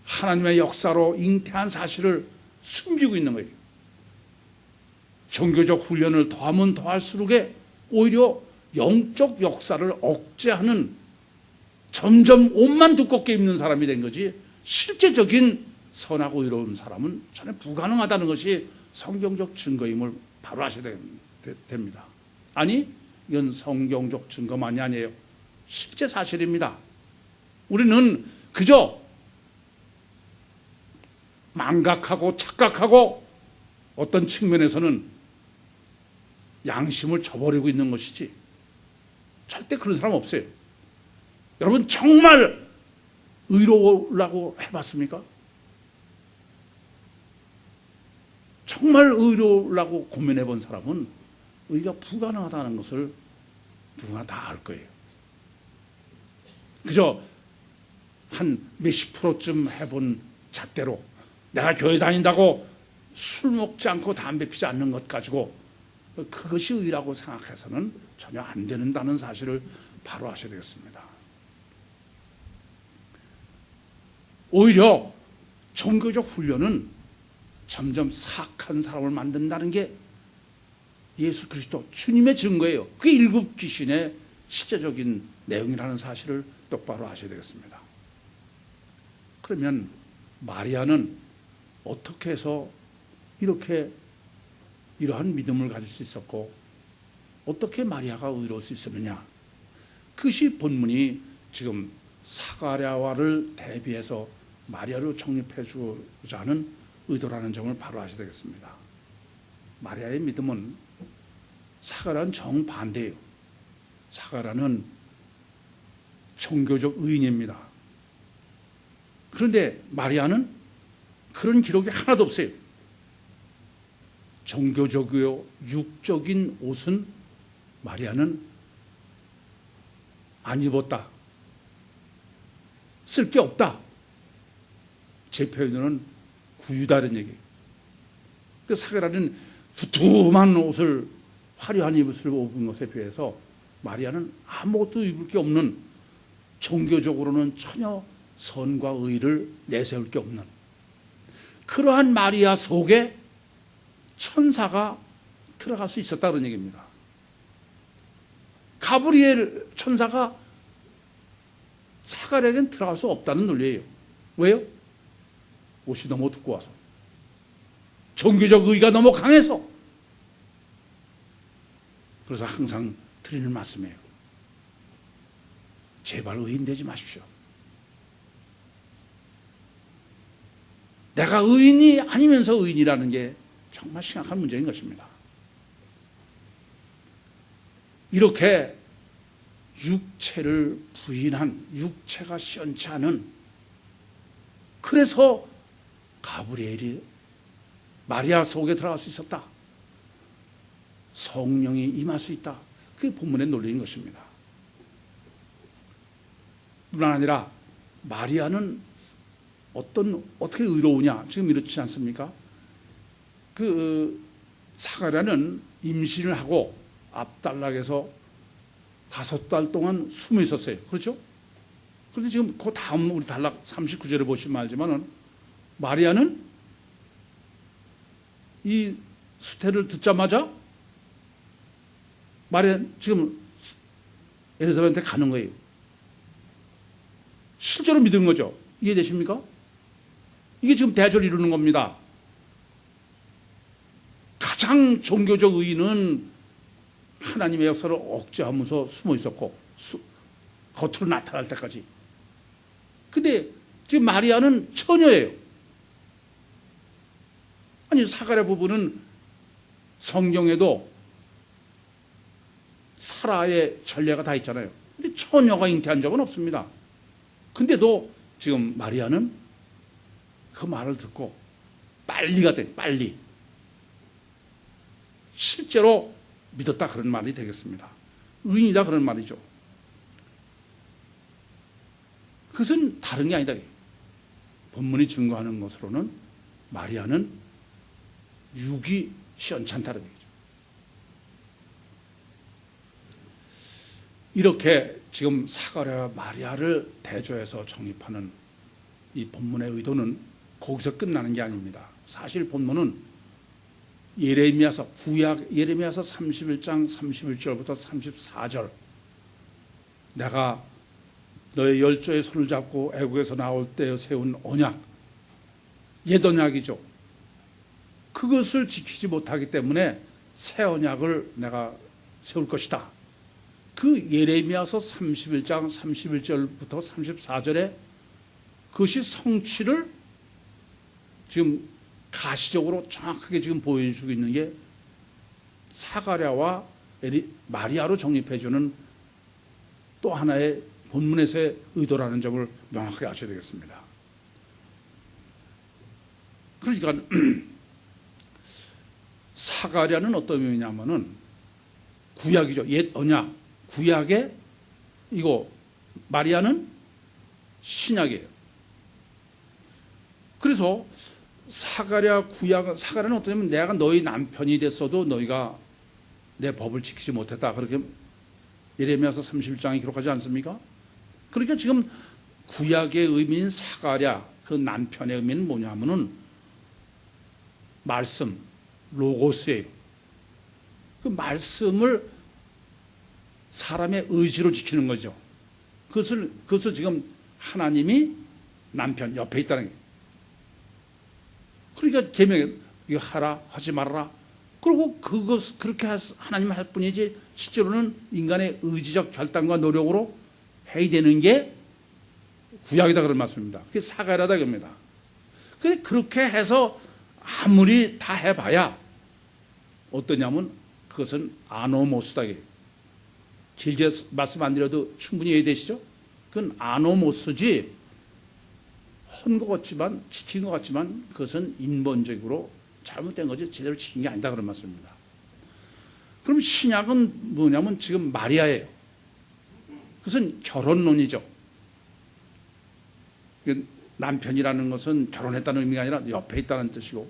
하나님의 역사로 잉태한 사실을 숨기고 있는 거예요. 종교적 훈련을 더하면 더할수록에 오히려 영적 역사를 억제하는, 점점 옷만 두껍게 입는 사람이 된 거지 실제적인 선하고 의로운 사람은 전혀 불가능하다는 것이 성경적 증거임을 바로 아셔야 됩니다. 아니, 이건 성경적 증거만이 아니에요. 실제 사실입니다. 우리는 그저 망각하고 착각하고 어떤 측면에서는 양심을 저버리고 있는 것이지 절대 그런 사람 없어요. 여러분 정말 의로우라고 해봤습니까? 정말 의로우라고 고민해 본 사람은 의가 불가능하다는 것을 누구나 다 알 거예요. 그저 한 몇십 프로쯤 해본 잣대로 내가 교회 다닌다고 술 먹지 않고 담배 피지 않는 것 가지고 그것이 의라고 생각해서는 전혀 안 된다는 사실을 바로 아셔야 되겠습니다. 오히려 종교적 훈련은 점점 사악한 사람을 만든다는 게 예수 그리스도 주님의 증거예요. 그게 일곱 귀신의 실제적인 내용이라는 사실을 똑바로 아셔야 되겠습니다. 그러면 마리아는 어떻게 해서 이러한 믿음을 가질 수 있었고 어떻게 마리아가 의로울 수 있었느냐? 그것이 본문이 지금 사가랴와를 대비해서 마리아로 정립해 주고자 하는 의도라는 점을 바로 아셔야 되겠습니다. 마리아의 믿음은 사가랴는 정반대예요. 사가랴는 종교적 의인입니다. 그런데 마리아는 그런 기록이 하나도 없어요. 종교적이요 육적인 옷은 마리아는 안 입었다. 쓸 게 없다. 제 표현으로는 구유다는 얘기예요. 그 사가랴는 두툼한 옷을 화려한 옷을 입은 것에 비해서 마리아는 아무것도 입을 게 없는, 종교적으로는 전혀 선과 의를 내세울 게 없는 그러한 마리아 속에 천사가 들어갈 수 있었다는 얘기입니다. 가브리엘 천사가 사가랴에게는 들어갈 수 없다는 논리예요. 왜요? 옷이 너무 두꺼워서, 종교적 의가 너무 강해서. 그래서 항상 드리는 말씀이에요. 제발 의인 되지 마십시오. 내가 의인이 아니면서 의인이라는 게 정말 심각한 문제인 것입니다. 이렇게 육체를 부인한, 육체가 시원치 않은, 그래서 가브리엘이 마리아 속에 들어갈 수 있었다. 성령이 임할 수 있다. 그게 본문의 논리인 것입니다. 뿐만 아니라 마리아는 어떻게 의로우냐? 지금 이렇지 않습니까? 사가랴는 임신을 하고 앞단락에서 5달 동안 숨어 있었어요. 그렇죠? 그런데 지금 그 다음 우리 단락 39절에 보시면 알지만은 마리아는 이 수태를 듣자마자 마리아 지금 엘리사벳한테 가는 거예요. 실제로 믿은 거죠. 이해되십니까? 이게 지금 대조를 이루는 겁니다. 가장 종교적 의인은 하나님의 역사를 억제하면서 숨어 있었고 겉으로 나타날 때까지. 근데 지금 마리아는 처녀예요. 아니 사가랴 부부는 성경에도 사라의 전례가 다 있잖아요. 근데 처녀가 잉태한 적은 없습니다. 근데도 지금 마리아는 그 말을 듣고 빨리가 돼. 빨리 실제로 믿었다 그런 말이 되겠습니다. 의인이다 그런 말이죠. 그것은 다른 게 아니다. 본문이 증거하는 것으로는 마리아는 육이 시원찮다는 얘기죠. 이렇게 지금 사가랴와 마리아를 대조해서 정립하는 이 본문의 의도는 거기서 끝나는 게 아닙니다. 사실 본문은 예레미야서, 구약 예레미야서 31장 31절부터 34절, 내가 너의 열조의 손을 잡고 애국에서 나올 때 세운 언약, 옛 언약이죠. 그것을 지키지 못하기 때문에 새 언약을 내가 세울 것이다. 그 예레미야서 31장 31절부터 34절에 그것이 성취를 지금 가시적으로 정확하게 지금 보여주고 있는 게 사가랴와 마리아로 정립해주는 또 하나의 본문에서의 의도라는 점을 명확하게 아셔야 되겠습니다. 그러니까 사가랴는 어떤 의미냐면은 구약이죠. 옛 언약 구약에 이거 마리아는 신약이에요. 그래서 사가랴는 어떠냐면 내가 너희 남편이 됐어도 너희가 내 법을 지키지 못했다. 그렇게 예레미야서 31장에 기록하지 않습니까? 그러니까 지금 구약의 의미인 사가랴 그 남편의 의미는 뭐냐면은 말씀, 로고스예요. 그 말씀을 사람의 의지로 지키는 거죠. 그것을 지금 하나님이 남편 옆에 있다는 거예요. 그러니까 계명에 이거 하라 하지 말아라. 그리고 그렇게 하나님 할 뿐이지 실제로는 인간의 의지적 결단과 노력으로 해야 되는 게 구약이다 그런 말씀입니다. 그게 사가랴다 겁니다. 근데 그렇게 해서 아무리 다 해봐야 어떠냐면 그것은 아노모스다. 길게 말씀 안 드려도 충분히 이해되시죠? 그건 아노모스지 헌 것 같지만 지킨 것 같지만 그것은 인본적으로 잘못된 거지 제대로 지킨 게 아니다 그런 말씀입니다. 그럼 신약은 뭐냐면 지금 마리아예요. 그것은 결혼론이죠. 남편이라는 것은 결혼했다는 의미가 아니라 옆에 있다는 뜻이고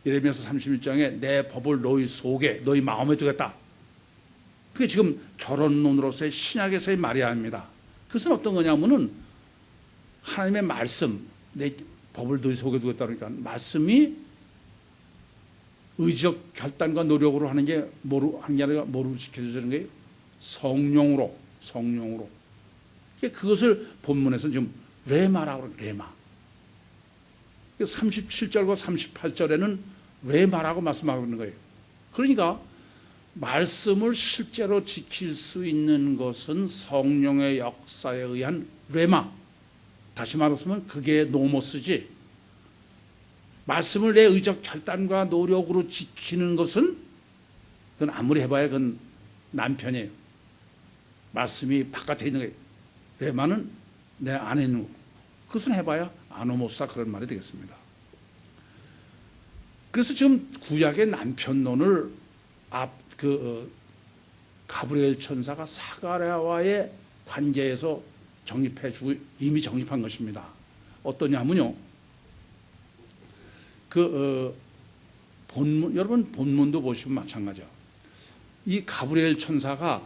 예레미야서 31장에 내 법을 너희 속에 너희 마음에 두겠다. 그게 지금 결혼론으로서의 신약에서의 마리아입니다. 그것은 어떤 거냐면은 하나님의 말씀 내 법을 너희 속에 두겠다 그러니까 말씀이 의지적 결단과 노력으로 하는 게 아니라 뭐로 지켜주는 거예요? 성령으로. 그것을 본문에서는 지금 레마라고 그래요. 레마. 37절과 38절에는 레마라고 말씀하고 있는 거예요. 그러니까 말씀을 실제로 지킬 수 있는 것은 성령의 역사에 의한 레마. 다시 말하면 그게 노모스지. 말씀을 내 의적 결단과 노력으로 지키는 것은 그건 아무리 해봐야 그건 남편이에요. 말씀이 바깥에 있는 거예요. 레마는 내 안에 있는 거. 그것은 해봐야 아노모스다 그런 말이 되겠습니다. 그래서 지금 구약의 남편론을 가브리엘 천사가 사가랴와의 관계에서 정립해주고 이미 정립한 것입니다. 어떠냐면요. 여러분 본문도 보시면 마찬가지야. 이 가브리엘 천사가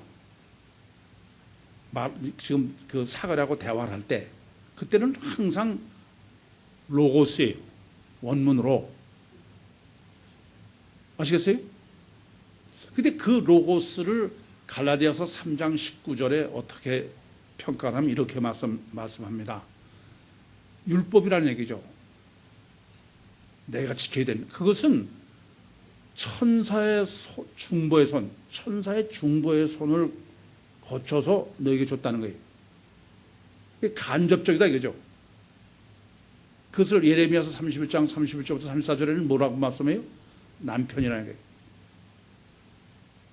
지금 그 사가랴하고 대화를 할 때 그때는 항상 로고스예요. 원문으로. 아시겠어요? 근데 그 로고스를 갈라디아서 3장 19절에 어떻게 평가를 하면 이렇게 말씀합니다. 율법이라는 얘기죠. 내가 지켜야 되는 그것은 천사의 중보의 손을 거쳐서 너에게 줬다는 거예요. 간접적이다 이거죠. 그것을 예레미야서 31장 31절부터 34절에는 뭐라고 말씀해요? 남편이라는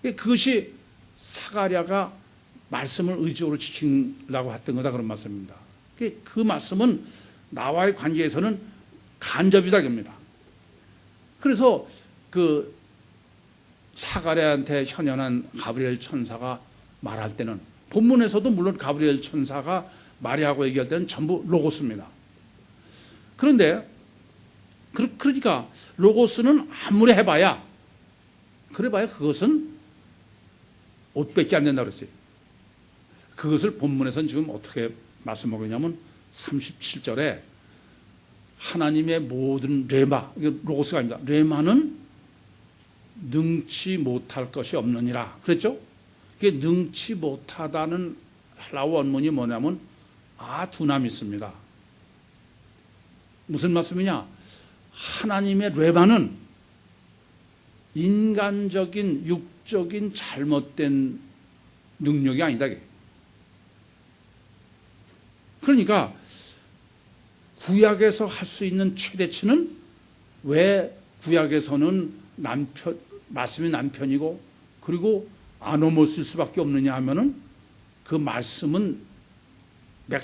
거예요. 그것이 사가랴가 말씀을 의지로 지키려고 했던 거다 그런 말씀입니다. 그 말씀은 나와의 관계에서는 간접이다 겁니다. 그래서 그 사가랴한테 현현한 가브리엘 천사가 말할 때는 본문에서도 물론 가브리엘 천사가 마리아하고 얘기할 때는 전부 로고스입니다. 그런데 그러니까 로고스는 아무리 해봐야 그것은 옷밖에 안 된다 그랬어요. 그것을 본문에서는 지금 어떻게 말씀하고 있냐면 37절에 하나님의 모든 레마, 로고스가 아닙니다. 레마는 능치 못할 것이 없느니라 그랬죠? 그게 능치 못하다는 헬라어 원문이 뭐냐면 아두나미스입니다. 무슨 말씀이냐? 하나님의 레마는 인간적인 육적인 잘못된 능력이 아니다. 그러니까 구약에서 할 수 있는 최대치는 왜 구약에서는 말씀이 남편이고 그리고 아노모스일 수밖에 없느냐 하면은 그 말씀은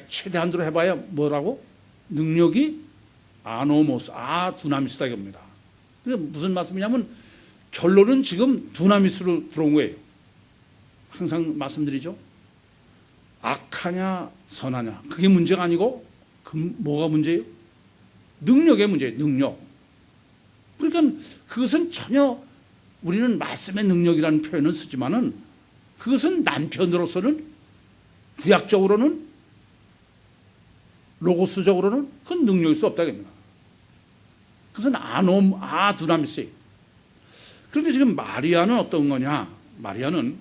최대한으로 해봐야 뭐라고? 능력이 아노모스, 두나미스다 이겁니다. 그게 무슨 말씀이냐면 결론은 지금 두나미스로 들어온 거예요. 항상 말씀드리죠. 악하냐 선하냐 그게 문제가 아니고 뭐가 문제예요? 능력의 문제예요. 능력. 그러니까 그것은 전혀 우리는 말씀의 능력이라는 표현을 쓰지만은 그것은 남편으로서는 구약적으로는 로고스적으로는 그건 능력일 수 없다 합니다. 그것은 두나미스예요. 그런데 지금 마리아는 어떤 거냐? 마리아는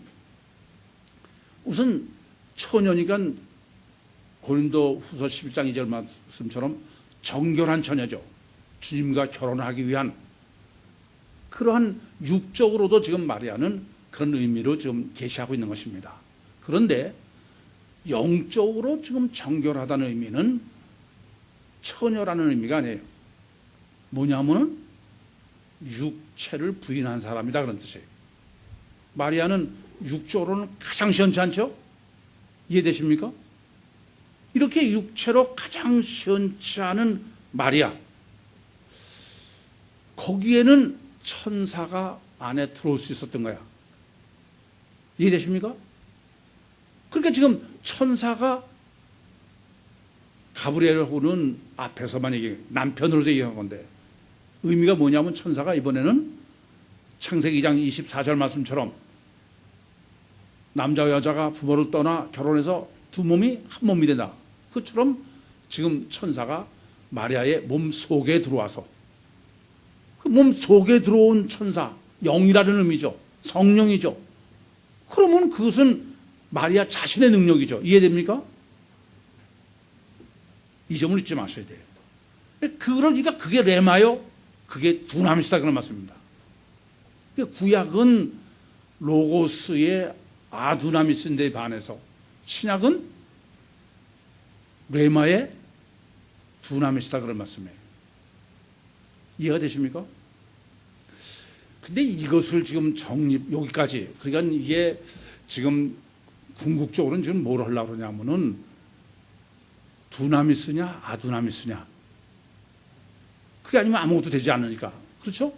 우선 처녀니까 고린도 후서 11장 2절 말씀처럼 정결한 처녀죠. 주님과 결혼하기 위한 그러한 육적으로도 지금 마리아는 그런 의미로 지금 계시하고 있는 것입니다. 그런데 영적으로 지금 정결하다는 의미는 처녀라는 의미가 아니에요. 뭐냐면은 육체를 부인한 사람이다 그런 뜻이에요. 마리아는 육적으로는 가장 시원치 않죠? 이해되십니까? 이렇게 육체로 가장 시원치 않은 마리아, 거기에는 천사가 안에 들어올 수 있었던 거야. 이해되십니까? 그러니까 지금 천사가 가브리엘하고는 앞에서만 남편으로서 얘기한 건데 의미가 뭐냐면 천사가 이번에는 창세기 2장 24절 말씀처럼 남자와 여자가 부모를 떠나 결혼해서 두 몸이 한 몸이 된다. 그처럼 지금 천사가 마리아의 몸 속에 들어와서 그 몸 속에 들어온 천사, 영이라는 의미죠. 성령이죠. 그러면 그것은 마리아 자신의 능력이죠. 이해됩니까? 이 점을 잊지 마셔야 돼요. 그러니까 그게 레마요, 그게 두나미스다 그런 말씀입니다. 구약은 로고스의 아두나미스인데 반해서 신약은 레마의 두나미스다 그런 말씀이에요. 이해가 되십니까? 근데 이것을 지금 여기까지, 그러니까 이게 지금 궁극적으로는 지금 뭘 하려고 그러냐면은 두나미스냐 아두나미스냐, 그게 아니면 아무것도 되지 않으니까. 그렇죠?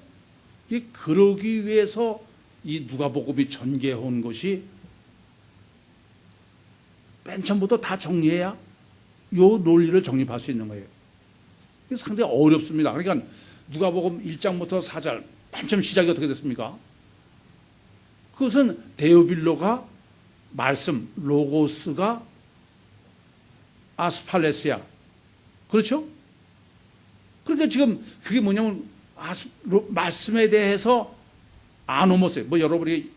이게 그러기 위해서 이 누가복음이 전개해온 것이 맨 처음부터 다 정리해야 요 논리를 정립할 수 있는 거예요. 이게 상당히 어렵습니다. 그러니까 누가복음 1장부터 4절 맨 처음 시작이 어떻게 됐습니까? 그것은 데오빌로가 말씀, 로고스가 아스팔레스야. 그렇죠? 그러니까 지금 그게 뭐냐면 말씀에 대해서 아노모스, 뭐 여러분이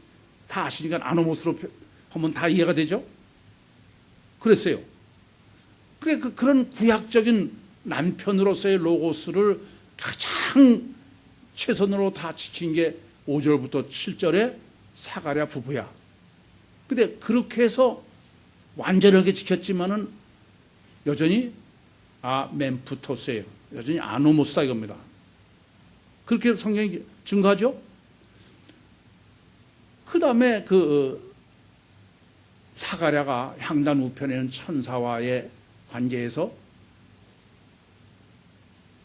다 아시니까 아노모스로 하면 다 이해가 되죠? 그랬어요. 그래, 그런 구약적인 남편으로서의 로고스를 가장 최선으로 다 지킨 게 5절부터 7절에 사가랴 부부야. 근데 그렇게 해서 완전하게 지켰지만은 여전히 멤프토스예요. 여전히 아노모스다 이겁니다. 그렇게 성경이 증거하죠? 그 다음에 사가랴가 향단 우편에 있는 천사와의 관계에서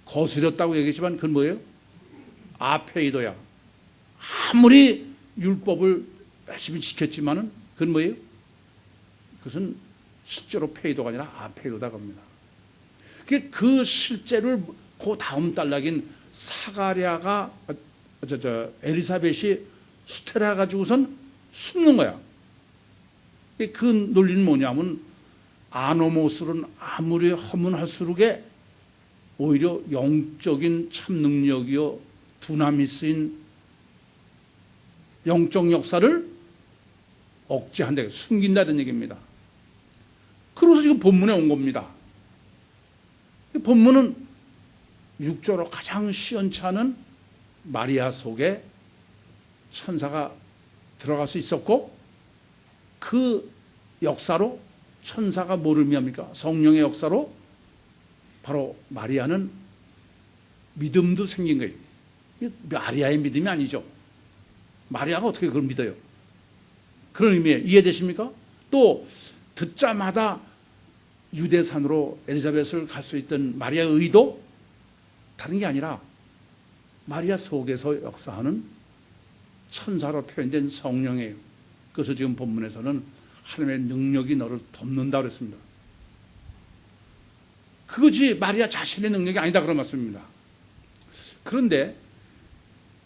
거스렸다고 얘기했지만 그건 뭐예요? 아페이도야. 아무리 율법을 열심히 지켰지만은 그건 뭐예요? 그것은 실제로 페이도가 아니라 아페이도다 겁니다. 그 실제를 그 다음 단락인 사가랴가 엘리사벳이 수태라 가지고선 숨는 거야. 그 논리는 뭐냐면 아노모스는 아무리 허문할수록에 오히려 영적인 참 능력이요 두나미스인 영적 역사를 억제한다, 숨긴다는 얘기입니다. 그래서 지금 본문에 온 겁니다. 본문은 육조로 가장 시원치 않은 마리아 속에 천사가 들어갈 수 있었고, 그 역사로 천사가 뭐를 의미합니까? 성령의 역사로 바로 마리아는 믿음도 생긴 거예요. 마리아의 믿음이 아니죠. 마리아가 어떻게 그걸 믿어요? 그런 의미에 이해되십니까? 또 듣자마자 유대산으로 엘리자벳을 갈 수 있던 마리아의 의도 다른 게 아니라 마리아 속에서 역사하는 천사로 표현된 성령이에요. 그래서 지금 본문에서는 하나님의 능력이 너를 덮는다 그랬습니다. 그것이 마리아 자신의 능력이 아니다 그런 말씀입니다. 그런데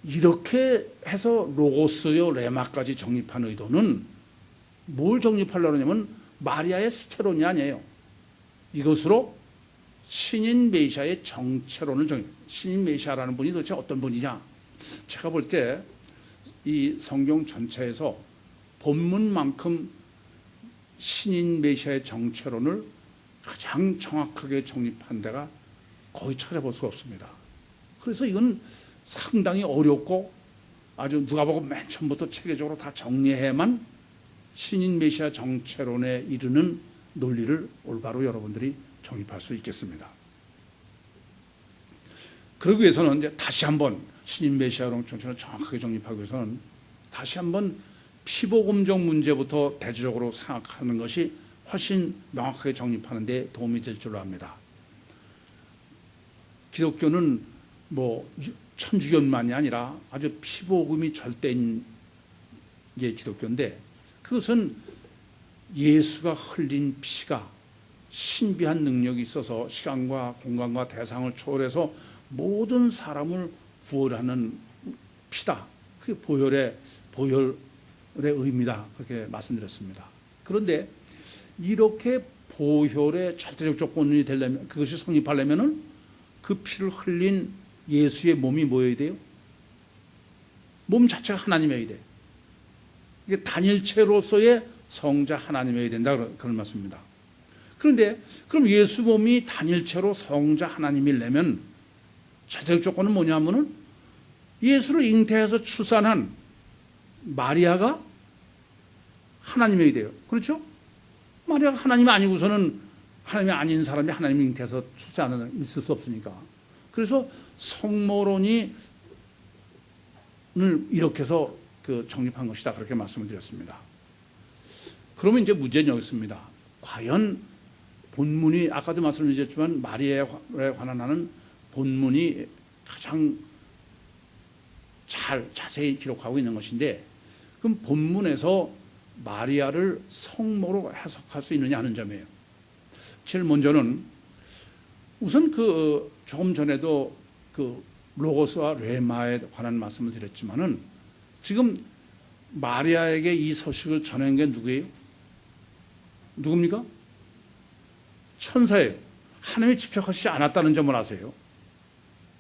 이렇게 해서 로고스요 레마까지 정립한 의도는 뭘 정립하려고 하냐면 마리아의 스테론이 아니에요. 이것으로 신인 메시아의 정체론을 정립. 신인 메시아라는 분이 도대체 어떤 분이냐? 제가 볼 때 이 성경 전체에서 본문만큼 신인 메시아의 정체론을 가장 정확하게 정립한 데가 거의 찾아볼 수가 없습니다. 그래서 이건 상당히 어렵고 아주 누가 보고 맨 처음부터 체계적으로 다 정리해야만 신인 메시아 정체론에 이르는 논리를 올바로 여러분들이 정립할 수 있겠습니다. 그러기 위해서는 이제 다시 한번 신인 메시아 정체론을 정확하게 정립하기 위해서는 다시 한번 피복음적 문제부터 대조적으로 생각하는 것이 훨씬 명확하게 정립하는 데 도움이 될 줄로 압니다. 기독교는 뭐 천주교만이 아니라 아주 피복음이 절대인 게 기독교인데 그것은 예수가 흘린 피가 신비한 능력이 있어서 시간과 공간과 대상을 초월해서 모든 사람을 구원하는 피다. 그게 보혈의 의미다. 그렇게 말씀드렸습니다. 그런데 이렇게 보혈의 절대적 조건이 되려면 그것이 성립하려면은 그 피를 흘린 예수의 몸이 뭐여야 돼요? 몸 자체가 하나님이어야 돼. 이게 단일체로서의 성자 하나님이어야 된다 그런 말씀입니다. 그런데 그럼 예수 몸이 단일체로 성자 하나님이려면 절대적 조건은 뭐냐면은 예수를 잉태해서 출산한 마리아가 하나님이어야 돼요. 그렇죠? 마리아가 하나님이 아니고서는 하나님이 아닌 사람이 하나님을 잉태해서 출산하는 있을 수 없으니까. 그래서 성모론이 이렇게 해서 정립한 것이다. 그렇게 말씀을 드렸습니다. 그러면 이제 문제는 여기 있습니다. 과연 본문이 아까도 말씀드렸지만 마리아에 관한 하는 본문이 가장 자세히 기록하고 있는 것인데 그럼 본문에서 마리아를 성모로 해석할 수 있느냐 하는 점이에요. 제일 먼저는 우선 조금 전에도 로고스와 레마에 관한 말씀을 드렸지만은 지금 마리아에게 이 소식을 전한 게 누구예요? 누굽니까? 천사예요. 하나님이 직접 하시지 않았다는 점을 아세요.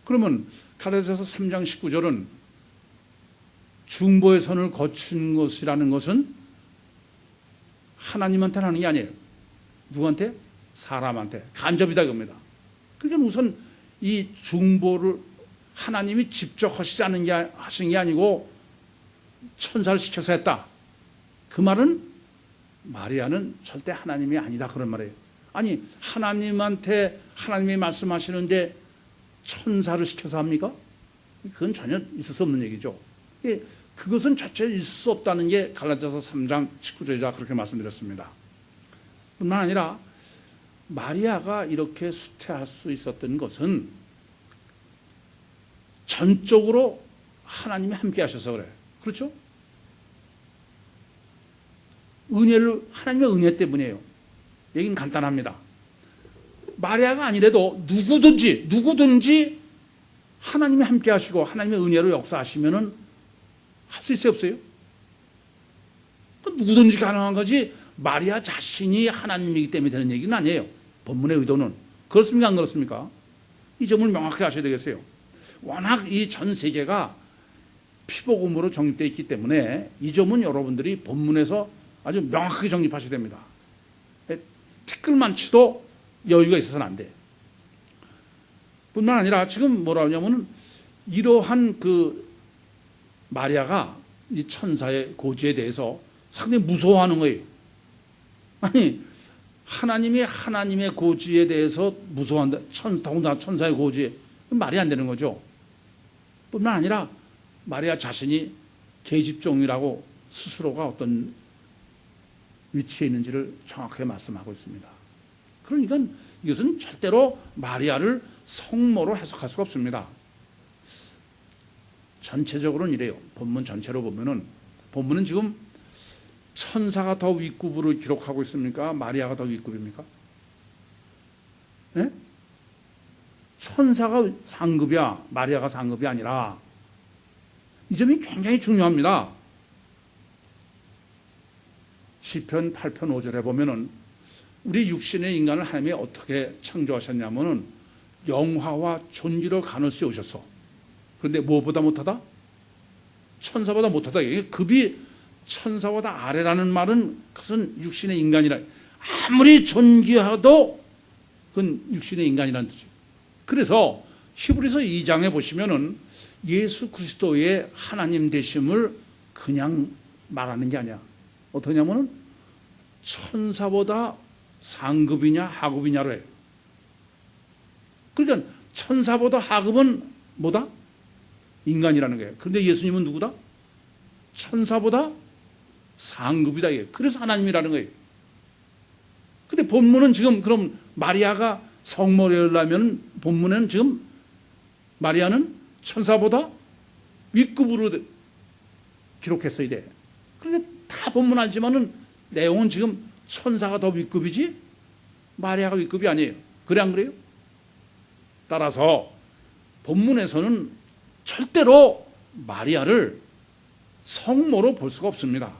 그러면 갈라디아서 3장 19절은 중보의 선을 거친 것이라는 것은 하나님한테 하는 게 아니에요. 누구한테? 사람한테. 간접이다 이겁니다. 그러니까 우선 이 중보를 하나님이 직접 하신 게 아니고 천사를 시켜서 했다. 그 말은 마리아는 절대 하나님이 아니다 그런 말이에요. 아니 하나님한테 하나님이 말씀하시는데 천사를 시켜서 합니까? 그건 전혀 있을 수 없는 얘기죠. 그것은 자체로 있을 수 없다는 게 갈라디아서 3장 19절이라 그렇게 말씀드렸습니다. 뿐만 아니라 마리아가 이렇게 수태할 수 있었던 것은 전적으로 하나님이 함께 하셔서 그래요. 그렇죠? 하나님의 은혜 때문이에요. 얘기는 간단합니다. 마리아가 아니래도 누구든지 하나님이 함께 하시고 하나님의 은혜로 역사하시면은 할 수 있어요, 없어요? 누구든지 가능한 거지 마리아 자신이 하나님이기 때문에 되는 얘기는 아니에요. 본문의 의도는. 그렇습니까? 안 그렇습니까? 이 점을 명확하게 아셔야 되겠어요. 워낙 이 전 세계가 피복음으로 정립되어 있기 때문에 이 점은 여러분들이 본문에서 아주 명확하게 정립하셔야 됩니다. 티끌만 치도 여유가 있어서는 안 돼. 뿐만 아니라 지금 뭐라 하냐면은 이러한 마리아가 이 천사의 고지에 대해서 상당히 무서워하는 거예요. 아니 하나님이 하나님의 고지에 대해서 무서워한다. 더군다나 천사의 고지에 말이 안 되는 거죠. 뿐만 아니라 마리아 자신이 계집종이라고 스스로가 어떤 위치에 있는지를 정확하게 말씀하고 있습니다. 그러니까 이것은 절대로 마리아를 성모로 해석할 수가 없습니다. 전체적으로는 이래요. 본문 전체로 보면은, 본문은 지금 천사가 더 윗급으로 기록하고 있습니까? 마리아가 더 윗급입니까? 네? 천사가 상급이야, 마리아가 상급이 아니라. 이 점이 굉장히 중요합니다. 시편 8편 5절에 보면은 우리 육신의 인간을 하나님이 어떻게 창조하셨냐면은 영화와 존귀로 간을 씌우셨어. 그런데 무엇보다 못하다? 천사보다 못하다. 이게 급이 천사보다 아래라는 말은 그것은 육신의 인간이라, 아무리 존귀하도 그건 육신의 인간이라는 뜻이에요. 그래서 히브리서 2장에 보시면은 예수 그리스도의 하나님 되심을 그냥 말하는 게 아니야. 어떠냐면은 천사보다 상급이냐 하급이냐로 해요. 그러니까 천사보다 하급은 뭐다? 인간이라는 거예요. 그런데 예수님은 누구다? 천사보다 상급이다. 그래서 하나님이라는 거예요. 근데 본문은 지금 그럼 마리아가 성모라면 본문은 지금 마리아는 천사보다 윗급으로 기록했어야 돼. 그런데 다 본문 알지만은 내용은 지금 천사가 더 윗급이지 마리아가 윗급이 아니에요. 그래 안 그래요? 따라서 본문에서는 절대로 마리아를 성모로 볼 수가 없습니다.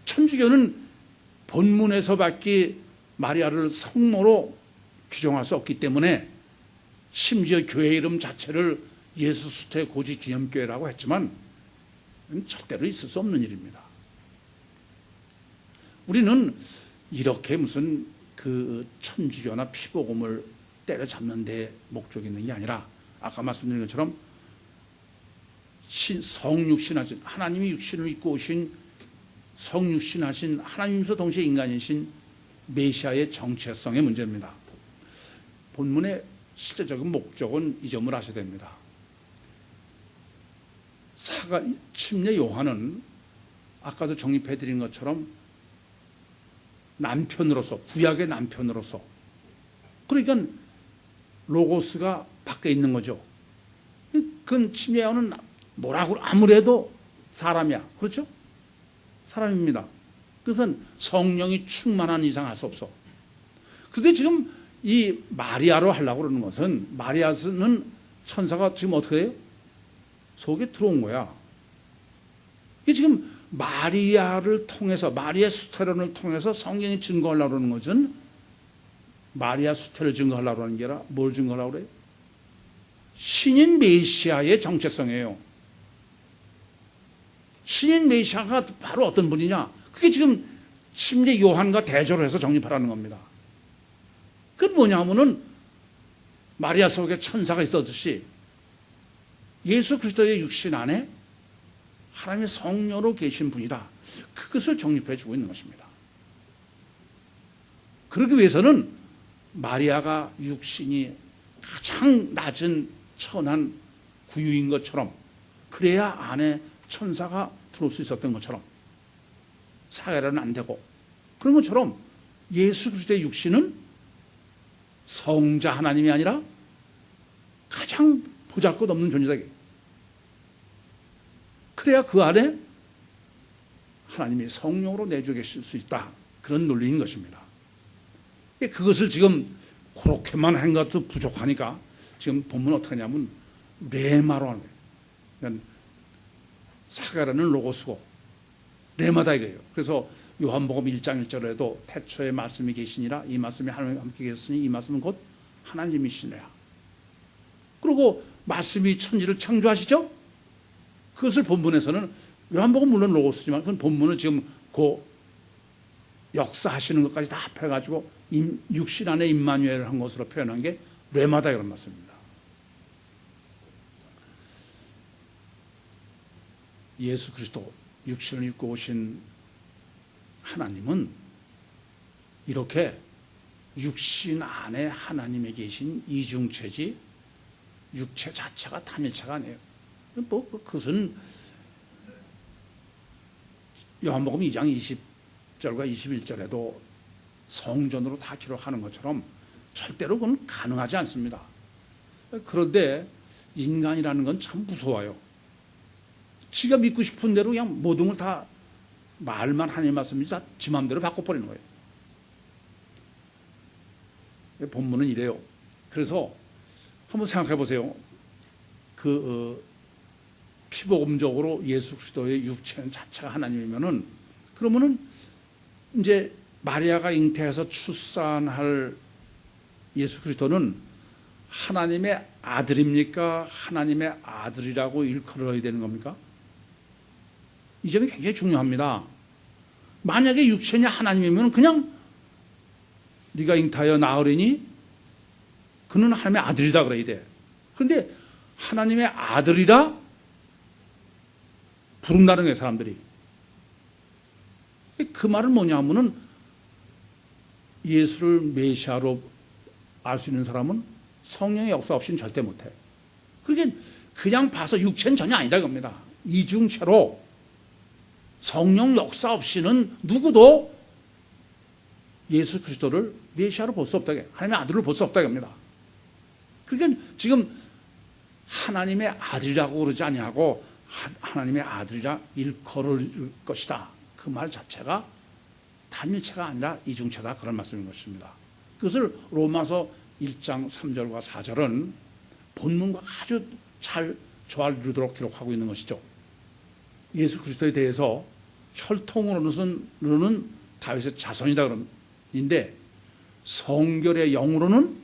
천주교는 본문에서밖에 마리아를 성모로 규정할 수 없기 때문에 심지어 교회 이름 자체를 예수 수태 고지 기념교회라고 했지만 절대로 있을 수 없는 일입니다. 우리는 이렇게 무슨 그 천주교나 피복음을 때려잡는 데 목적이 있는 게 아니라 아까 말씀드린 것처럼 성육신하신 하나님이 육신을 입고 오신 성육신하신 하나님께서 동시에 인간이신 메시아의 정체성의 문제입니다. 본문의 실제적인 목적은 이 점을 아셔야 됩니다. 침례 요한은 아까도 정립해 드린 것처럼 남편으로서, 구약의 남편으로서, 그러니까 로고스가 밖에 있는 거죠. 그 침례 요한은 뭐라고 아무래도 사람이야. 그렇죠? 사람입니다. 그것은 성령이 충만한 이상 할 수 없어. 그런데 지금 이 마리아로 하려고 그러는 것은, 마리아는 천사가 지금 어떻게 해요? 속에 들어온 거야. 이게 지금 마리아를 통해서, 마리아 수태론을 통해서 성경이 증거하려고 그러는 것은 마리아 수태를 증거하려고 하는 게 아니라 뭘 증거하려고 그래요? 신인 메시아의 정체성이에요. 신인 메시아가 바로 어떤 분이냐? 그게 지금 침례 요한과 대조를 해서 정립하라는 겁니다. 그건 뭐냐면은 마리아 속에 천사가 있었듯이 예수 그리스도의 육신 안에 하나님의 성녀로 계신 분이다. 그것을 정립해 주고 있는 것입니다. 그러기 위해서는 마리아가 육신이 가장 낮은 천한 구유인 것처럼, 그래야 안에 천사가 들어올 수 있었던 것처럼, 사회라는 안 되고, 그런 것처럼 예수 그리스도의 육신은 성자 하나님이 아니라 가장 보잘것없는 존재다. 그래야 그 안에 하나님이 성령으로 내주 계실 수 있다. 그런 논리인 것입니다. 그것을 지금 그렇게만 한 것도 부족하니까 지금 본문 어떻게 하냐면 레마로 하는 거예요. 그러니까 사가라는 로고스고 레마다 이거예요. 그래서 요한복음 1장 1절에도 태초에 말씀이 계시니라, 이 말씀이 하나님과 함께 계셨으니 이 말씀은 곧 하나님이시네요. 그리고 말씀이 천지를 창조하시죠? 그것을 본문에서는, 요한복음 물론 로고스지만 그건 본문을 지금 그 역사하시는 것까지 다 합해가지고 육신 안에 임마누엘을 한 것으로 표현한 게 레마다 이런 말씀입니다. 예수 그리스도 육신을 입고 오신 하나님은 이렇게 육신 안에 하나님이 계신 이중체지, 육체 자체가 단일체가 아니에요. 그것은 요한복음 2장 20절과 21절에도 성전으로 다 기록하는 것처럼 절대로 그건 가능하지 않습니다. 그런데 인간이라는 건 참 무서워요. 지가 믿고 싶은 대로 그냥 모든 걸 다 말만 하나님 말씀이 다 지 마음대로 바꿔버리는 거예요. 본문은 이래요. 그래서 한번 생각해 보세요. 피복음적으로 예수 그리스도의 육체 자체가 하나님이면은, 그러면은 이제 마리아가 잉태해서 출산할 예수 그리스도는 하나님의 아들입니까? 하나님의 아들이라고 일컬어야 되는 겁니까? 이 점이 굉장히 중요합니다. 만약에 육체냐 하나님이면 그냥 네가 잉태하여 낳으리니 그는 하나님의 아들이다 그래야 돼. 그런데 하나님의 아들이라 부른다는 거예요, 사람들이. 그 말은 뭐냐 하면은 예수를 메시아로 알 수 있는 사람은 성령의 역사 없이는 절대 못해. 그러니까 그냥 봐서 육체는 전혀 아니다 겁니다. 이중체로 성령 역사 없이는 누구도 예수 그리스도를 메시아로 볼 수 없다. 하나님의 아들을 볼 수 없다 겁니다. 그러니까 지금 하나님의 아들이라고 그러지 아니하고 하나님의 아들이라 일컬을 것이다. 그 말 자체가 단일체가 아니라 이중체다, 그런 말씀인 것입니다. 그것을 로마서 1장 3절과 4절은 본문과 아주 잘 조화를 이루도록 기록하고 있는 것이죠. 예수 그리스도에 대해서 혈통으로는 다윗의 자손이다 그런데 성결의 영으로는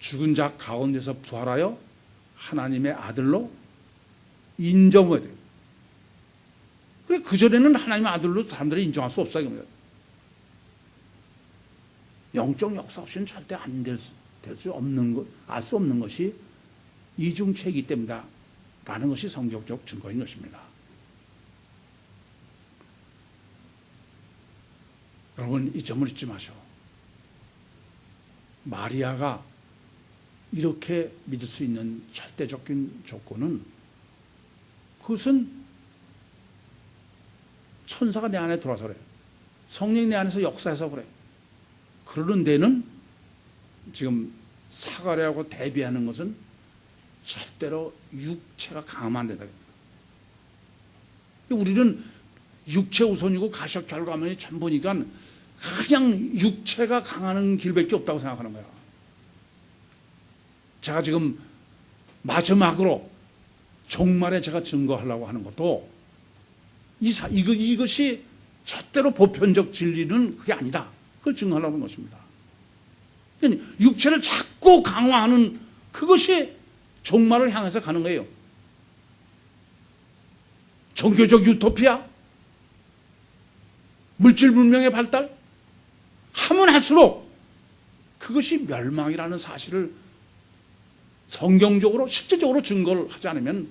죽은 자 가운데서 부활하여 하나님의 아들로 인정해야 돼요. 그래, 그전에는 하나님의 아들로 사람들이 인정할 수 없어요. 영적 역사 없이는 절대 안 될 수 없는 것, 알 수 없는 것이 이중체이기 때문이다 라는 것이 성경적 증거인 것입니다. 여러분, 이 점을 잊지 마시오. 마리아가 이렇게 믿을 수 있는 절대적인 조건은, 그것은 천사가 내 안에 들어와서 그래. 성령이 내 안에서 역사해서 그래. 그러는 데는 지금 사가랴하고 대비하는 것은 절대로 육체가 강하면 안 된다. 우리는 육체 우선이고 가시적 결과만이 전부니까 그냥 육체가 강하는 길밖에 없다고 생각하는 거야. 제가 지금 마지막으로 종말에 제가 증거하려고 하는 것도 이것이 절대로 보편적 진리는 그게 아니다. 그걸 증거하려고 하는 것입니다. 그러니까 육체를 자꾸 강화하는 그것이 종말을 향해서 가는 거예요. 종교적 유토피아, 물질 문명의 발달, 하면 할수록 그것이 멸망이라는 사실을 성경적으로 실제적으로 증거를 하지 않으면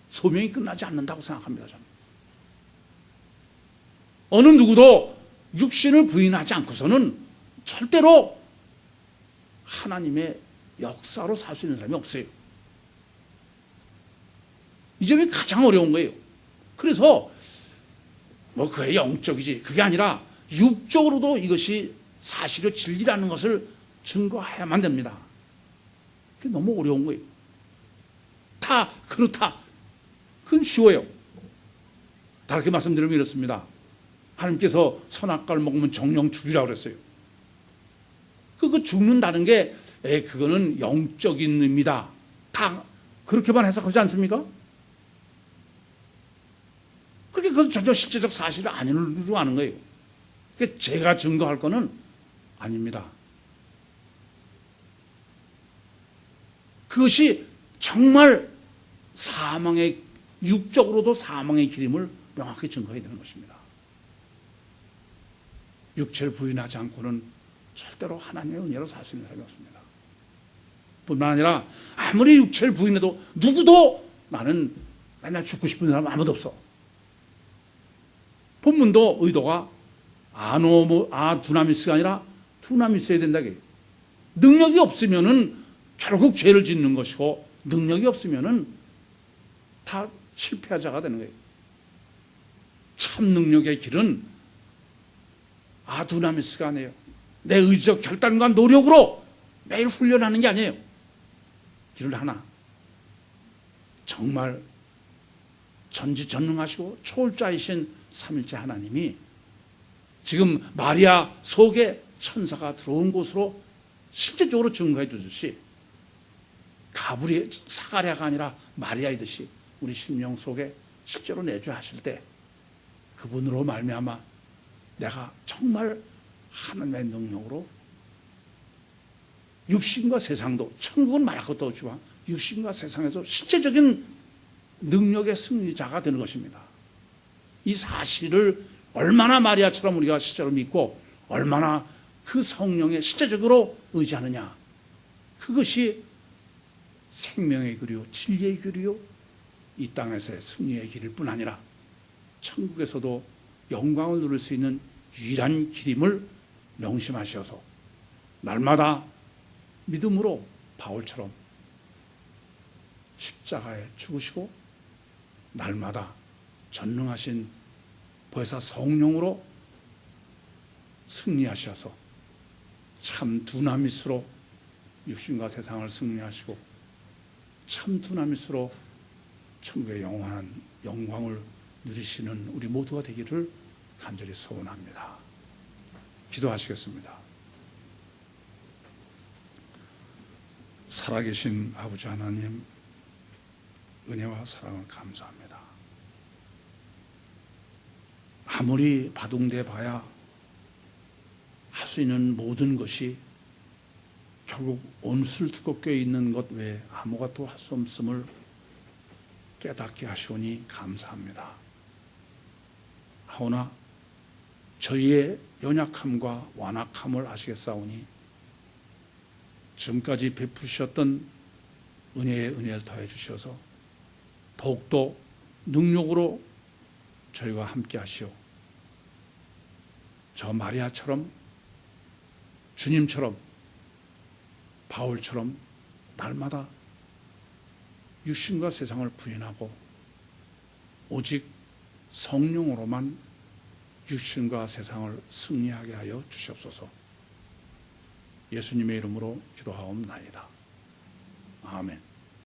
소명이 끝나지 않는다고 생각합니다. 저는. 어느 누구도 육신을 부인하지 않고서는 절대로 하나님의 역사로 살 수 있는 사람이 없어요. 이 점이 가장 어려운 거예요. 그래서 그게 영적이지, 그게 아니라 육적으로도 이것이 사실의 진리라는 것을 증거해야만 됩니다. 그게 너무 어려운 거예요. 다 그렇다, 그건 쉬워요. 다르게 말씀드리면 이렇습니다. 하나님께서 선악과를 먹으면 정령 죽이라고 그랬어요. 그 죽는다는 게 그거는 영적인 의미다, 다 그렇게만 해석하지 않습니까? 그렇게 그것은 전혀 실제적 사실을 아니라고 하는 거예요. 그러니까 제가 증거할 거는 아닙니다. 그것이 정말 사망의, 육적으로도 사망의 길임을 명확히 증거해야 되는 것입니다. 육체를 부인하지 않고는 절대로 하나님의 은혜로 살 수 있는 사람이 없습니다. 뿐만 아니라 아무리 육체를 부인해도 누구도 나는 맨날 죽고 싶은 사람 아무도 없어. 본문도 의도가 두나미스가 아니라 두나미스여야 된다. 능력이 없으면은 결국 죄를 짓는 것이고, 능력이 없으면은 다 실패자가 되는 거예요. 참 능력의 길은 아두나미스가 아니에요. 내 의지적 결단과 노력으로 매일 훈련하는 게 아니에요. 길은 하나. 정말 전지전능하시고 초월자이신 삼일째 하나님이 지금 마리아 속에 천사가 들어온 곳으로 실제적으로 증거해 주듯이 가브리 사가랴가 아니라 마리아이듯이 우리 심령 속에 실제로 내주하실 때 그분으로 말미암아 내가 정말 하나님의 능력으로 육신과 세상도, 천국은 말할 것도 없지만 육신과 세상에서 실제적인 능력의 승리자가 되는 것입니다. 이 사실을 얼마나 마리아처럼 우리가 실제로 믿고 얼마나 그 성령에 실제적으로 의지하느냐, 그것이 생명의 길이요 진리의 길이요 이 땅에서의 승리의 길일 뿐 아니라 천국에서도 영광을 누릴 수 있는 유일한 길임을 명심하셔서 날마다 믿음으로 바울처럼 십자가에 죽으시고 날마다 전능하신 보혜사 성령으로 승리하셔서 참 두나미스로 육신과 세상을 승리하시고 참 두나미스로 천국의 영원한 영광을 누리시는 우리 모두가 되기를 간절히 소원합니다. 기도하시겠습니다. 살아계신 아버지 하나님, 은혜와 사랑을 감사합니다. 아무리 바둥대 봐야 할 수 있는 모든 것이 결국 온술 두껍게 있는 것 외에 아무것도 할 수 없음을 깨닫게 하시오니 감사합니다. 하오나 저희의 연약함과 완악함을 아시겠사오니 지금까지 베푸셨던 은혜에 은혜를 더해 주셔서 더욱더 능력으로 저희와 함께 하시오. 저 마리아처럼 주님처럼 바울처럼 날마다 육신과 세상을 부인하고 오직 성령으로만 육신과 세상을 승리하게 하여 주시옵소서. 예수님의 이름으로 기도하옵나이다. 아멘.